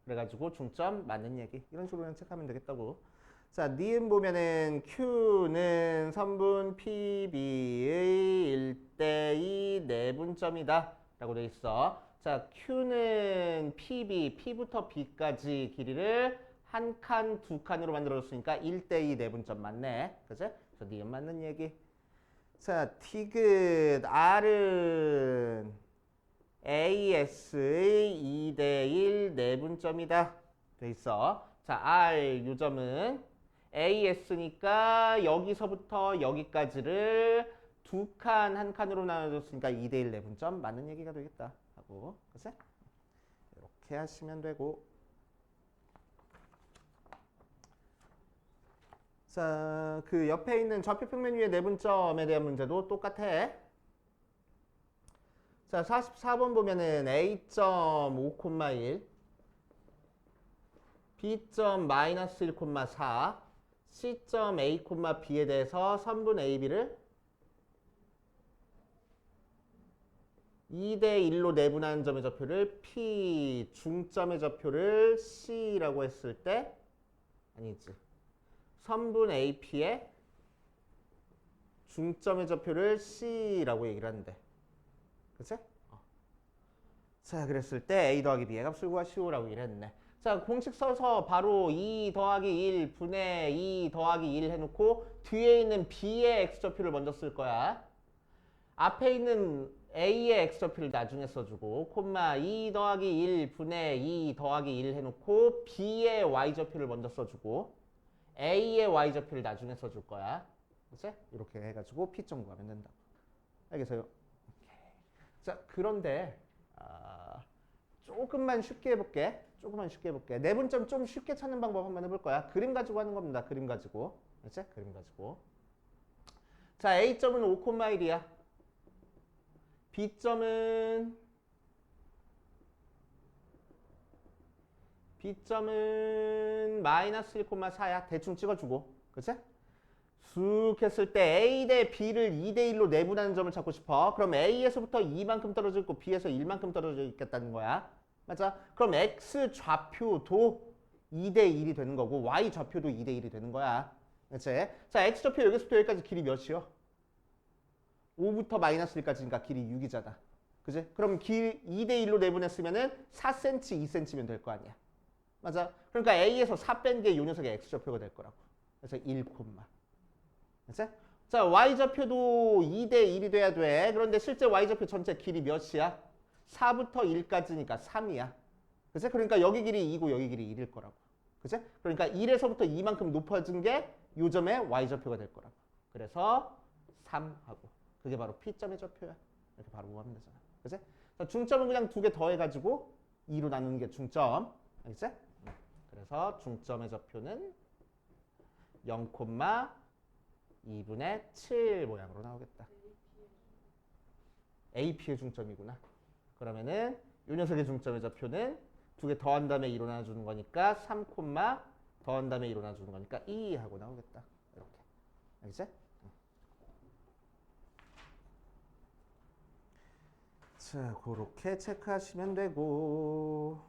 그래가지고 중점 맞는 얘기. 이런 식으로 체크하면 되겠다고. 자, 니은 보면은 Q는 선분 PB의 1대2 내분점이다 라고 돼 있어. 자, Q는 PB, P부터 B까지 길이를 한 칸, 두 칸으로 만들어줬으니까 1대2 내분점 맞네. 그치? 그래서 니은 맞는 얘기. 자, 디귿 R은 AS의 2대1 내분점이다. 돼 있어. 자, R 요점은 AS니까 여기서부터 여기까지를 두 칸, 한 칸으로 나눠줬으니까 2대1 내분점 맞는 얘기가 되겠다. 하고. 그치? 이렇게 하시면 되고. 자, 그 옆에 있는 좌표 평면 위의 내분점에 대한 문제도 똑같아. 자, 44번 보면은 A.5,1, B.-1,4, C.A, 대해서 선분 AB를 2대 1로 내분하는 점의 좌표를 P, 중점의 좌표를 C라고 했을 때 아니지. 선분 AP의 중점의 좌표를 C라고 얘기를 하는데. 그치? 자, 그랬을 때 A 더하기 B의 값을 구하시오라고 얘기를 했네. 자, 공식 써서 바로 2 더하기 1 분의 2 더하기 1 해놓고 뒤에 있는 B의 X좌표를 먼저 쓸 거야. 앞에 있는 A의 X좌표를 나중에 써주고 콤마 2 더하기 1 분의 2 더하기 1 해놓고 B의 Y좌표를 먼저 써주고 A의 Y좌표를 나중에 써줄 거야. 그치? 이렇게 해가지고 P점 구하면 된다. 알겠어요? 오케이. 자, 그런데 조금만 쉽게 해볼게. 내분점 좀 쉽게 찾는 방법 한번 해볼 거야. 그림 가지고 하는 겁니다. 그림 가지고. 그치? 그림 가지고. 자, A점은 5,1이야. B점은 마이너스 1,4야. 대충 찍어주고. 그치? 쑥 했을 때 A 대 B를 2대 1로 내분하는 점을 찾고 싶어. 그럼 A에서부터 2만큼 떨어져 있고 B에서 1만큼 떨어져 있겠다는 거야. 맞아? 그럼 X 좌표도 2대 1이 되는 거고 Y 좌표도 2대 1이 되는 거야. 그치? 자, X 좌표 여기서부터 여기까지 길이 몇이요? 5부터 마이너스 1까지니까 길이 6이잖아. 그치? 그럼 길 2대 1로 내분했으면은 4cm, 2cm면 될 거 아니야. 맞아? 그러니까 A에서 4 뺀 게 이 녀석의 X 좌표가 될 거라고. 그래서 1, 그치? 자, Y좌표도 2대 1이 돼야 돼. 그런데 실제 Y좌표 전체 길이 몇이야? 4부터 1까지니까 3이야. 그치? 그러니까 여기 길이 2고 여기 길이 1일 거라고. 그치? 그러니까 1에서부터 2만큼 높아진 게 요점의 Y좌표가 될 거라고. 그래서 3하고. 그게 바로 P점의 좌표야. 이렇게 바로 구하면 되잖아. 그치? 자, 중점은 그냥 2개 더해가지고 2로 나누는 게 중점. 알겠지? 그래서 중점의 좌표는 0,2분의 7 모양으로 나오겠다. AP의 중점이구나. 그러면은 이 녀석의 중점의 좌표는 2개 더한 다음에 2로 나눠주는 거니까 3, 더한 다음에 2로 나눠주는 거니까 2 하고 나오겠다. 이렇게. 알겠지? 자, 그렇게 체크하시면 되고.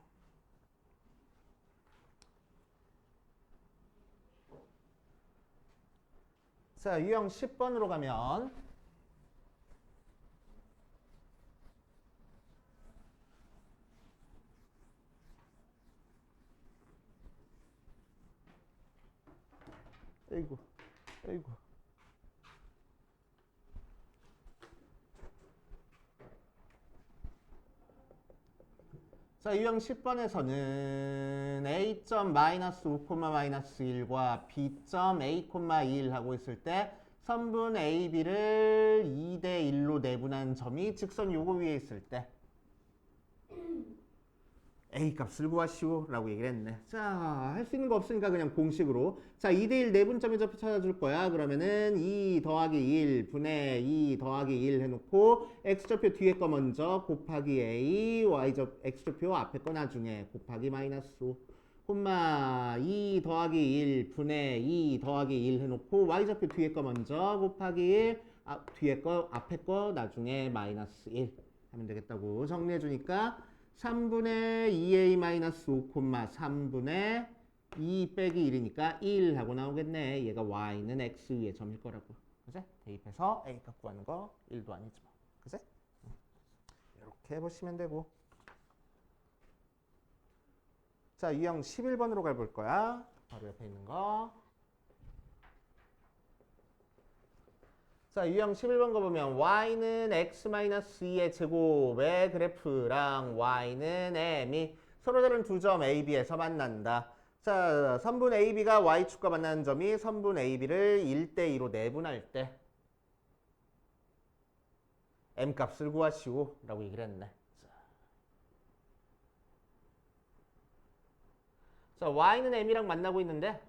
자, 유형 10번으로 가면 아이고. 자, 유형 10번에서는 A.-5,-1과 B.A,1 하고 있을 때 선분 AB를 2대 1로 내분한 점이 직선 요거 위에 있을 때 A 값을 구하시오 라고 얘기를 했네. 자, 할 수 있는 거 없으니까 그냥 공식으로. 자, 2대 1 내분점의 좌표 찾아줄 거야. 그러면은 2 더하기 1 분의 2 더하기 1 해놓고 X좌표 뒤에 거 먼저 곱하기 A, X좌표 앞에 거 나중에 곱하기 마이너스 5 콤마 2 더하기 1 분의 2 더하기 1 해놓고 Y좌표 뒤에 거 먼저 곱하기 1 뒤에 거 앞에 거 나중에 마이너스 1 하면 되겠다고 정리해주니까 3분의 2a-5, 3분의 2 빼기 1이니까 1 하고 나오겠네. 얘가 y는 x 위에 점일 거라고. 그치? 대입해서 a 값 구하는 거 1도 아니지 뭐. 그치? 이렇게 해보시면 되고. 자, 유형 11번으로 가볼 거야. 바로 옆에 있는 거. 자, 유형 11번 거 보면 y는 x-2의 제곱의 그래프랑 y는 m이 서로 다른 두 점 AB에서 만난다. 자, 선분 AB가 y축과 만나는 점이 선분 AB를 1대 2로 내분할 때 m값을 구하시오 라고 얘기를 했네. 자, y는 m이랑 만나고 있는데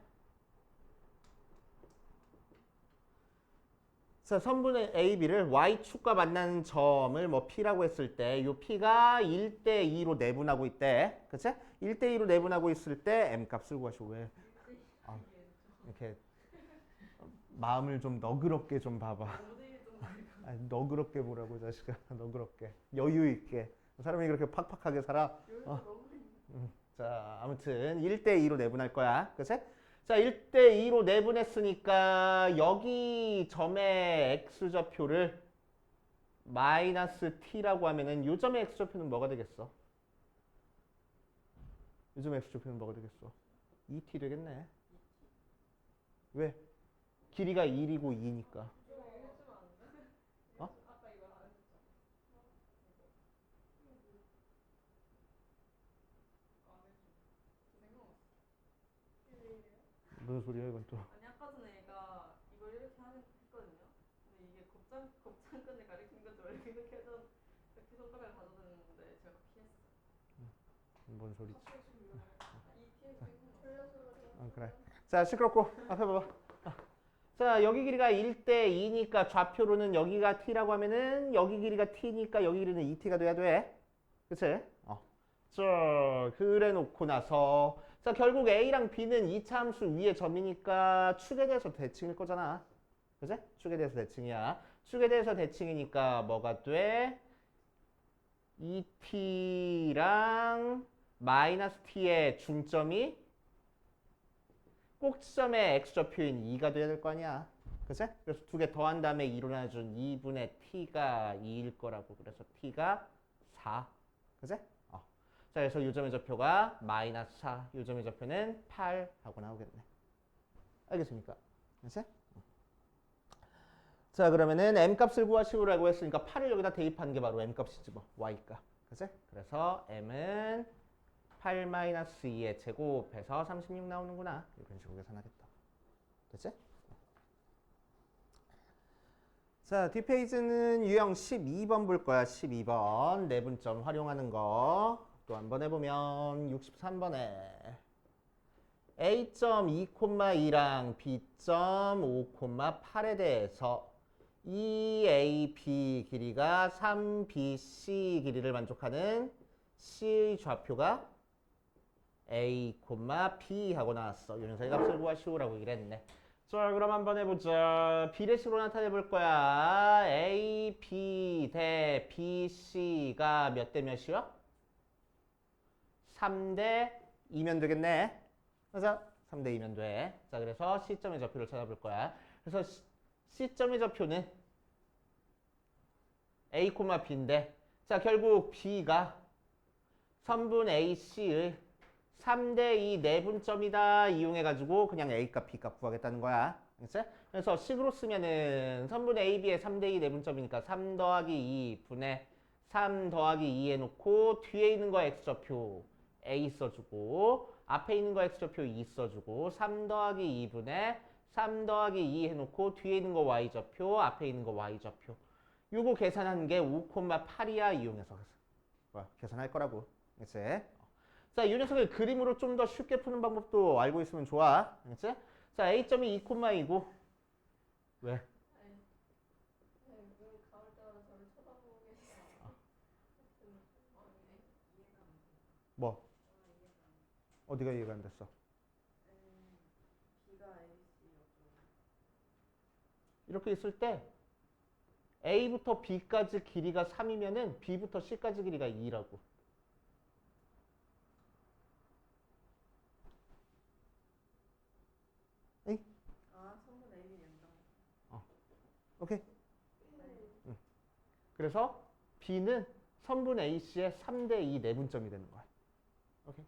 자, 선분의 AB를 Y축과 만나는 점을 뭐 P라고 했을 때 이 P가 1대2로 내분하고 있대. 그치? 1대2로 내분하고 있을 때 M값을 구하시고 왜? 아, 이렇게 마음을 좀 너그럽게 좀 봐봐. 아니, 너그럽게 보라고 자식아. 너그럽게. 여유 있게. 사람이 그렇게 팍팍하게 살아. 자, 아무튼 1대2로 내분할 거야. 그치? 자, 1대2로 내분했으니까 여기 점의 x좌표를 마이너스 t라고 하면은 요 점의 x좌표는 뭐가 되겠어? 요 점의 x좌표는 뭐가 되겠어? 2t 되겠네. 왜? 길이가 1이고 2니까. 어? 무슨 소리야 이건 또. 아니 아까 전에 얘가 이걸 이렇게 했거든요. 근데 이게 곱창근을 가리킨 거죠. 원래 이렇게 손가락을 가져다녔는데 제가 피했어요. 뭔 소리지? 돌려서 그래. 자, 시끄럽고 앞에 봐봐. 자, 여기 길이가 1대2니까 좌표로는 여기가 t라고 하면은 여기 길이가 t니까 여기 길이는 2t가 돼야 돼. 그치? 자, 그래 놓고 나서 자, 결국 A랑 B는 이차함수 위의 점이니까 축에 대해서 대칭일 거잖아. 그치? 축에 대해서 대칭이야. 축에 대해서 대칭이니까 뭐가 돼? 2t랑 마이너스 t의 중점이 꼭지점의 x좌표인 2가 돼야 될 거 아니야. 그치? 그래서 두 개 더한 다음에 일어나준 2분의 t가 2일 거라고. 그래서 t가 4. 그치? 자, 그래서 요 점의 좌표가 마이너스 4. 요 점의 좌표는 8 하고 나오겠네. 알겠습니까? 그치? 자, 그러면은 m값을 구하시오라고 했으니까 8을 여기다 대입한 게 바로 m값이지 뭐. y값. 그치? 그래서 m은 8-2의 제곱해서 36 나오는구나. 이런 식으로 계산하겠다. 됐지? 자, 뒷페이지는 유형 12번 볼 거야. 12번. 내분점 활용하는 거. 또 한번 해보면 63번에 A점 2,2랑 B점 5,8에 대해서 EAB 길이가 3BC 길이를 만족하는 C의 좌표가 A, B 하고 나왔어. 요 녀석의 값을 구하시오라고 얘기를 했네. 자, 그럼 한번 해보자. 비례식으로 나타내 볼 거야. A, B 대 BC가 몇 대 몇이요? 3대 2면 되겠네. 맞아? 3대 2면 돼. 자, 그래서 C점의 좌표를 찾아볼 거야. 그래서 C점의 좌표는 A, B인데 자, 결국 B가 선분 AC의 3대2 내분점이다 이용해가지고 그냥 A값, B값 구하겠다는 거야. 그치? 그래서 식으로 쓰면은 선분 AB의 3대2 내분점이니까 3 더하기 2 분의 3 더하기 2 해놓고 뒤에 있는 거 X좌표 A 써주고 앞에 있는 거 X좌표 2 써주고 3 더하기 2분의 3 더하기 2 해놓고 뒤에 있는 거 Y좌표 앞에 있는 거 Y좌표 요거 계산한 게 5,8이야 이용해서 계산할 거라고. 그치? 자, 이 녀석을 그림으로 좀 더 쉽게 푸는 방법도 알고 있으면 좋아. 그치? 자, A점이 2,2고 왜? 가을 때마다 저를 쳐다보고 계시죠. 뭐? 어디가 이해가 안 됐어? 이렇게 있을 때 A부터 B까지 길이가 3이면은 B부터 C까지 길이가 2라고. 에이? 선분 A 연장. 오케이. 응. 그래서 B는 선분 AC의 3대2 내분점이 되는 거야. 오케이.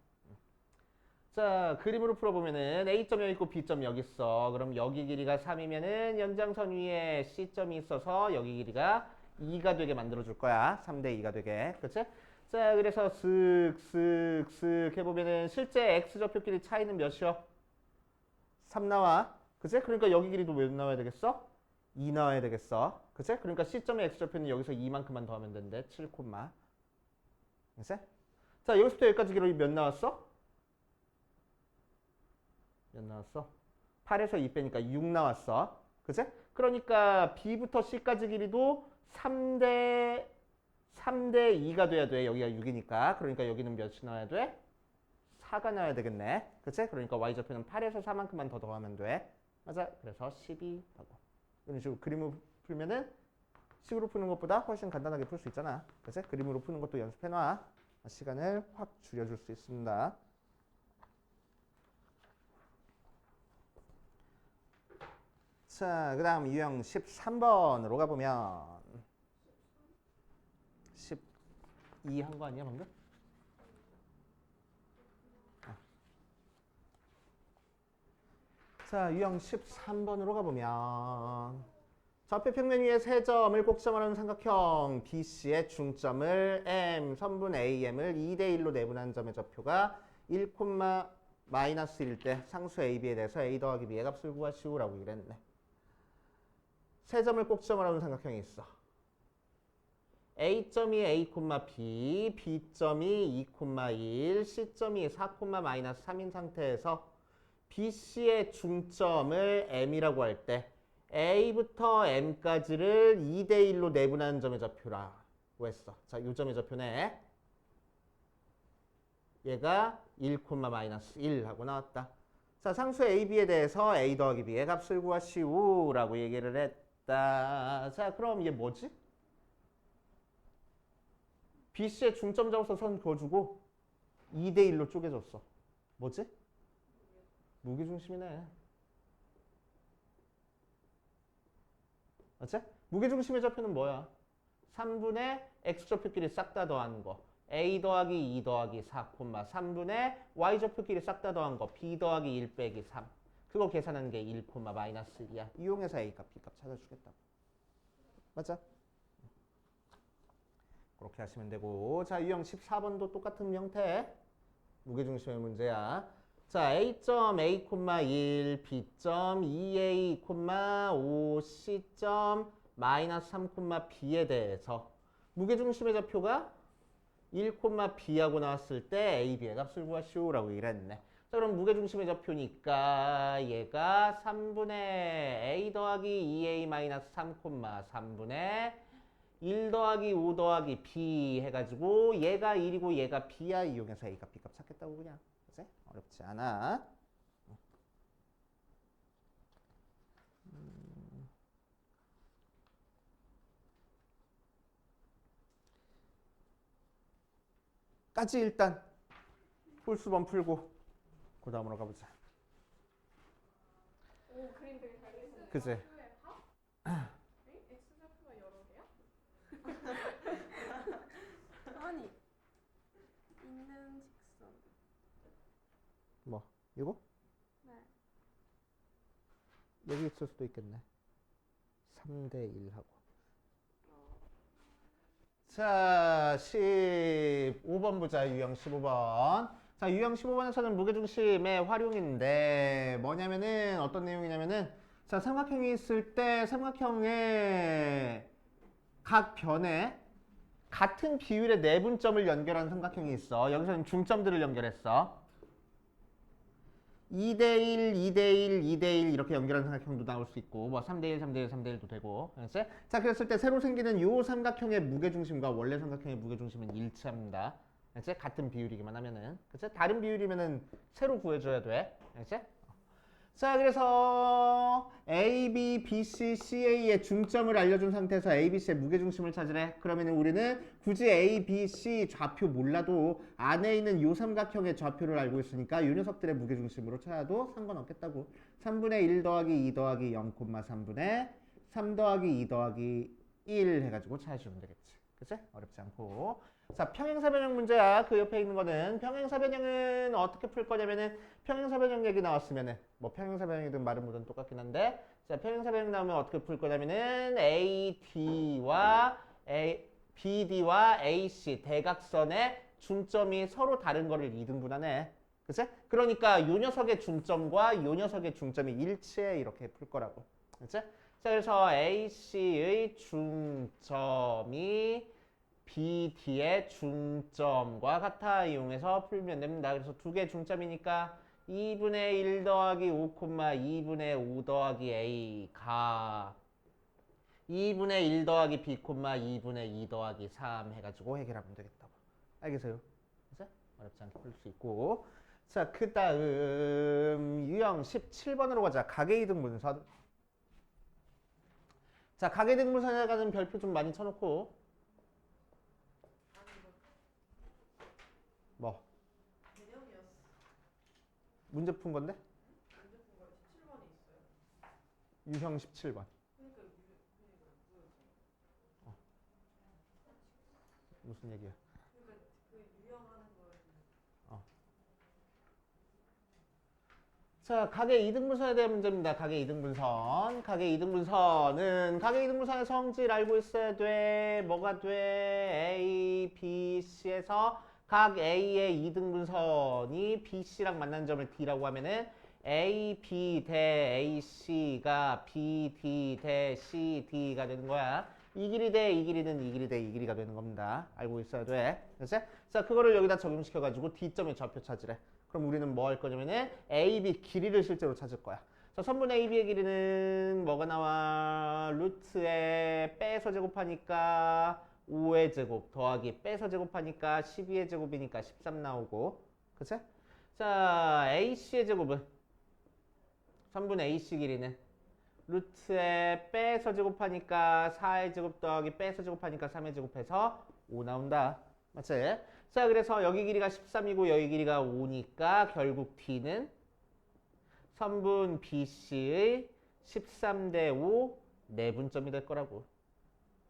자, 그림으로 풀어보면은 A점 여기 있고 B점 여기 있어. 그럼 여기 길이가 3이면은 연장선 위에 C점이 있어서 여기 길이가 2가 되게 만들어줄 거야. 3대2가 되게. 그치? 자, 그래서 쓱쓱쓱 해보면은 실제 X좌표끼리 차이는 몇이요? 3 나와. 그치? 그러니까 여기 길이도 몇 나와야 되겠어? 2 나와야 되겠어. 그치? 그러니까 C점의 X좌표는 여기서 2만큼만 더하면 된대. 7, 그치? 자, 여기서부터 여기까지 길이 몇 나왔어? 몇 나왔어? 8에서 2 빼니까 6 나왔어. 그치? 그러니까 B부터 C까지 길이도 3대 2가 돼야 돼. 여기가 6이니까. 그러니까 여기는 몇이 나와야 돼? 4가 나와야 되겠네. 그치? 그러니까 y좌표는 8에서 4만큼만 더 더하면 돼. 맞아. 그래서 12 하고. 이런 식으로 그림을 풀면은 식으로 푸는 것보다 훨씬 간단하게 풀 수 있잖아. 그치? 그림으로 푸는 것도 연습해놔. 시간을 확 줄여줄 수 있습니다. 자, 그 다음 유형 13번으로 가보면 12 한 거 아니야 방금? 자, 유형 13번으로 가보면 좌표 평면 위에 세 점을 꼭점하는 삼각형 BC의 중점을 M, 선분 AM을 2대 1로 내분한 점의 좌표가 1, 마이너스 1일 때 상수 AB에 대해서 A 더하기 B의 값을 구하시오라고 이랬네. 세 점을 꼭점하는 삼각형이 있어. A점이 A, B, B점이 2, 1, C점이 4, 마이너스 3인 상태에서 BC의 중점을 M이라고 할 때 A부터 M까지를 2대 1로 내분하는 점의 좌표라고 했어. 자, 이 점의 좌표네. 얘가 1, 마이너스 1 하고 나왔다. 자, 상수 AB에 대해서 A 더하기 B의 값을 구하시오라고 얘기를 했다. 자, 그럼 이게 뭐지? BC의 중점 잡아서 선 그어주고 2대 1로 쪼개졌어. 뭐지? 무게중심이네. 맞지? 무게중심의 좌표는 뭐야? 3분의 x좌표끼리 싹 다 더하는 거. a 더하기 2 더하기 4, 3분의 y좌표끼리 싹 다 더한 거. b 더하기 1 빼기 3. 그거 계산하는 게 1, 마이너스 1이야. 이용해서 a값, b값 찾아주겠다고. 맞아? 그렇게 하시면 되고. 자, 유형 14번도 똑같은 형태. 무게중심의 문제야. 자, A점 A, 1, B점 2A, 5, C점 마이너스 3, B에 대해서 무게중심의 좌표가 1, B하고 나왔을 때 A, B의 값을 구하시오라고 이랬네. 자, 그럼 무게중심의 좌표니까 얘가 3분의 A 더하기 2A 마이너스 3, 3분의 1 더하기 5 더하기 B 해가지고 얘가 1이고 얘가 B야. 이용해서 A값, B값 찾겠다고 그냥. 어렵지 않아. 까지 일단 홀수번 풀고 그 다음으로 가보자. 오, 그림 되게 잘 그리시네. 그치? X좌표가 여러 개야? 아니 있는 직선. 뭐 이거? 네. 여기 있을 수도 있겠네. 3대 1 하고. 자, 15번 보자. 유형 15번. 자, 유형 15번에서는 무게중심의 활용인데 뭐냐면은 어떤 내용이냐면은 자, 삼각형이 있을 때 삼각형의 각 변에 같은 비율의 내분점을 연결한 삼각형이 있어. 여기서는 중점들을 연결했어. 2대1, 2대1, 2대1 이렇게 연결한 삼각형도 나올 수 있고 뭐 3대1, 3대1, 3대1도 되고. 알았지? 자, 그랬을 때 새로 생기는 요 삼각형의 무게중심과 원래 삼각형의 무게중심은 일치합니다. 알았지? 같은 비율이기만 하면은. 그치? 다른 비율이면은 새로 구해줘야 돼. 알았지? 자, 그래서 A, B, B, C, CA의 중점을 알려준 상태에서 A, B, C의 무게중심을 찾으래. 그러면 우리는 굳이 A, B, C 좌표 몰라도 안에 있는 요 삼각형의 좌표를 알고 있으니까 요 녀석들의 무게중심으로 찾아도 상관없겠다고. 3분의 1 더하기 2 더하기 0, 3분의 3 더하기 2 더하기 1 해가지고 찾아주면 되겠지. 그치? 어렵지 않고. 자, 평행사변형 문제야. 그 옆에 있는 거는 평행사변형은 어떻게 풀 거냐면은 평행사변형 얘기 나왔으면은 뭐 평행사변형이든 말은 뭐든 똑같긴 한데 자, 평행사변형 나오면 어떻게 풀 거냐면은 BD와 AC 대각선의 중점이 서로 다른 거를 2등분하네. 그치? 그러니까 요 녀석의 중점과 요 녀석의 중점이 일치해. 이렇게 풀 거라고. 그치? 자, 그래서 AC의 중점이 BD의 중점과 같아. 이용해서 풀면 됩니다. 그래서 두 개의 중점이니까 2분의 1 더하기 5, 2분의 5 더하기 A가 2분의 1 더하기 b, 2분의 2 더하기 3 해가지고 해결하면 되겠다고. 알겠어요? 그래서 어렵지 않게 풀 수 있고. 자, 그 다음 유형 17번으로 가자. 가계이등분선. 자, 가계등분선에 관한 별표 좀 많이 쳐놓고. 뭐? 개념이었어. 문제 푼 건데? 문제 푼 거에 17번이 있어요. 유형 17번. 그러니까 무슨 얘기야? 그러니까 그 유형하는 거에 자, 가계 이등분선에 대한 문제입니다. 가계 이등분선. 가계 이등분선은 가계 이등분선의 성질 알고 있어야 돼. 뭐가 돼? A, B, C에서 각 A의 이등분선이 B, C랑 만난 점을 D라고 하면은 A, B 대 A, C가 B, D 대 C, D가 되는 거야. 이 길이 대 이 길이는 이 길이 대 이 길이가 되는 겁니다. 알고 있어야 돼. 그치? 자, 그거를 여기다 적용시켜가지고 D점의 좌표 찾으래. 그럼 우리는 뭐 할 거냐면은 AB 길이를 실제로 찾을 거야. 자, 선분 AB의 길이는 뭐가 나와? 루트에 빼서 제곱하니까 5의 제곱 더하기 빼서 제곱하니까 12의 제곱이니까 13 나오고. 그치? 자, AC의 제곱은 선분 AC 길이는 루트에 빼서 제곱하니까 4의 제곱 더하기 빼서 제곱하니까 3의 제곱해서 5 나온다. 맞지? 자, 그래서 여기 길이가 13이고 여기 길이가 5니까 결국 D는 선분 BC의 13대 5 내분점이 될 거라고.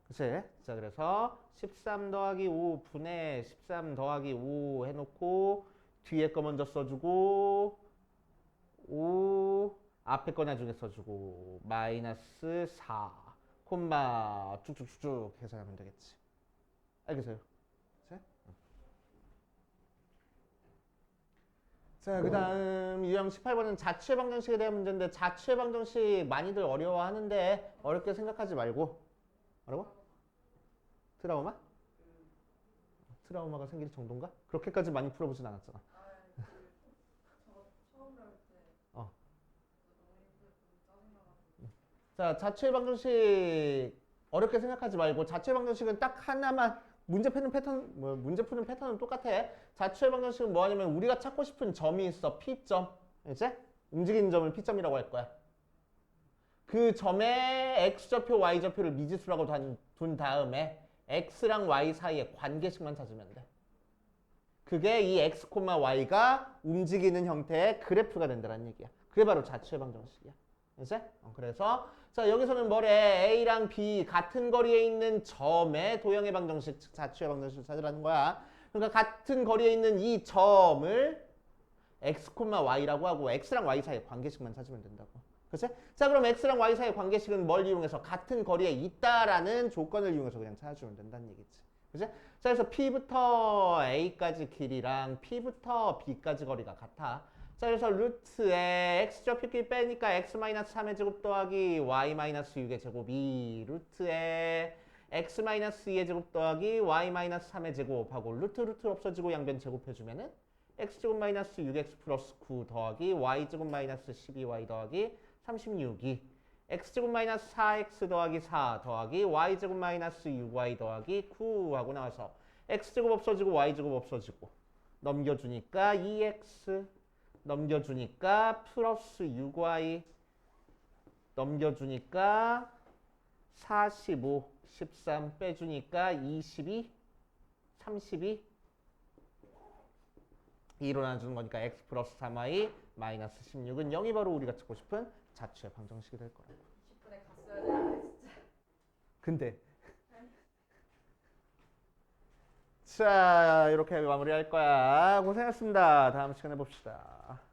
그치? 자, 그래서 13 더하기 5 분의 13 더하기 5 해놓고 뒤에 거 먼저 써주고 5 앞에 거 나중에 써주고 마이너스 4 콤마 쭉쭉쭉쭉 계산하면 되겠지. 알겠어요? 자, 그 다음 유형 18번은 자취의 방정식에 대한 문제인데 자취의 방정식 많이들 어려워하는데 어렵게 생각하지 말고. 뭐라고? 트라우마? 트라우마가 생길 정도인가? 그렇게까지 많이 풀어보진 않았잖아. 저거 처음 배울 때 어. 너무 힘들고 짜증나가지고 자, 자취의 방정식 어렵게 생각하지 말고 자취의 방정식은 딱 하나만 문제 푸는 패턴, 문제 푸는 패턴은 똑같아. 자취의 방정식은 뭐 하냐면 우리가 찾고 싶은 점이 있어. P점. 이제 움직이는 점을 P점이라고 할 거야. 그 점에 X좌표, Y좌표를 미지수라고 둔 다음에 X랑 Y 사이의 관계식만 찾으면 돼. 그게 이 X, Y가 움직이는 형태의 그래프가 된다는 얘기야. 그게 바로 자취의 방정식이야. 이제? 그래서 자, 여기서는 뭐래? A랑 B 같은 거리에 있는 점의 도형의 방정식, 즉 자취의 방정식을 찾으라는 거야. 그러니까 같은 거리에 있는 이 점을 X, Y라고 하고 X랑 Y 사이의 관계식만 찾으면 된다고. 그치? 자, 그럼 X랑 Y 사이의 관계식은 뭘 이용해서 같은 거리에 있다라는 조건을 이용해서 그냥 찾아주면 된다는 얘기지. 그치? 자, 그래서 P부터 A까지 길이랑 P부터 B까지 거리가 같아. 자, 그래서 루트에 X좌표끼리 빼니까 X-3의 제곱 더하기 Y-6의 제곱이 루트에 X-2의 제곱 더하기 Y-3의 제곱하고 루트 없어지고 양변 제곱해주면은 X제곱 마이너스 6X 플러스 9 더하기 Y제곱 마이너스 12Y 더하기 36이 X제곱 마이너스 4X 더하기 4 더하기 Y제곱 마이너스 6Y 더하기 9 하고 나와서 X제곱 없어지고 Y제곱 없어지고 넘겨주니까 2X 넘겨주니까 플러스 6Y 넘겨주니까 45 13 빼주니까 22 32 2로 나눠주는 거니까 x 플러스 3y 마이너스 16은 0이 바로 우리가 찾고 싶은 자취의 방정식이 될 거라고. 20분에 갔어야 되는데 진짜. 근데 자, 이렇게 마무리할 거야. 고생했습니다. 다음 시간에 봅시다.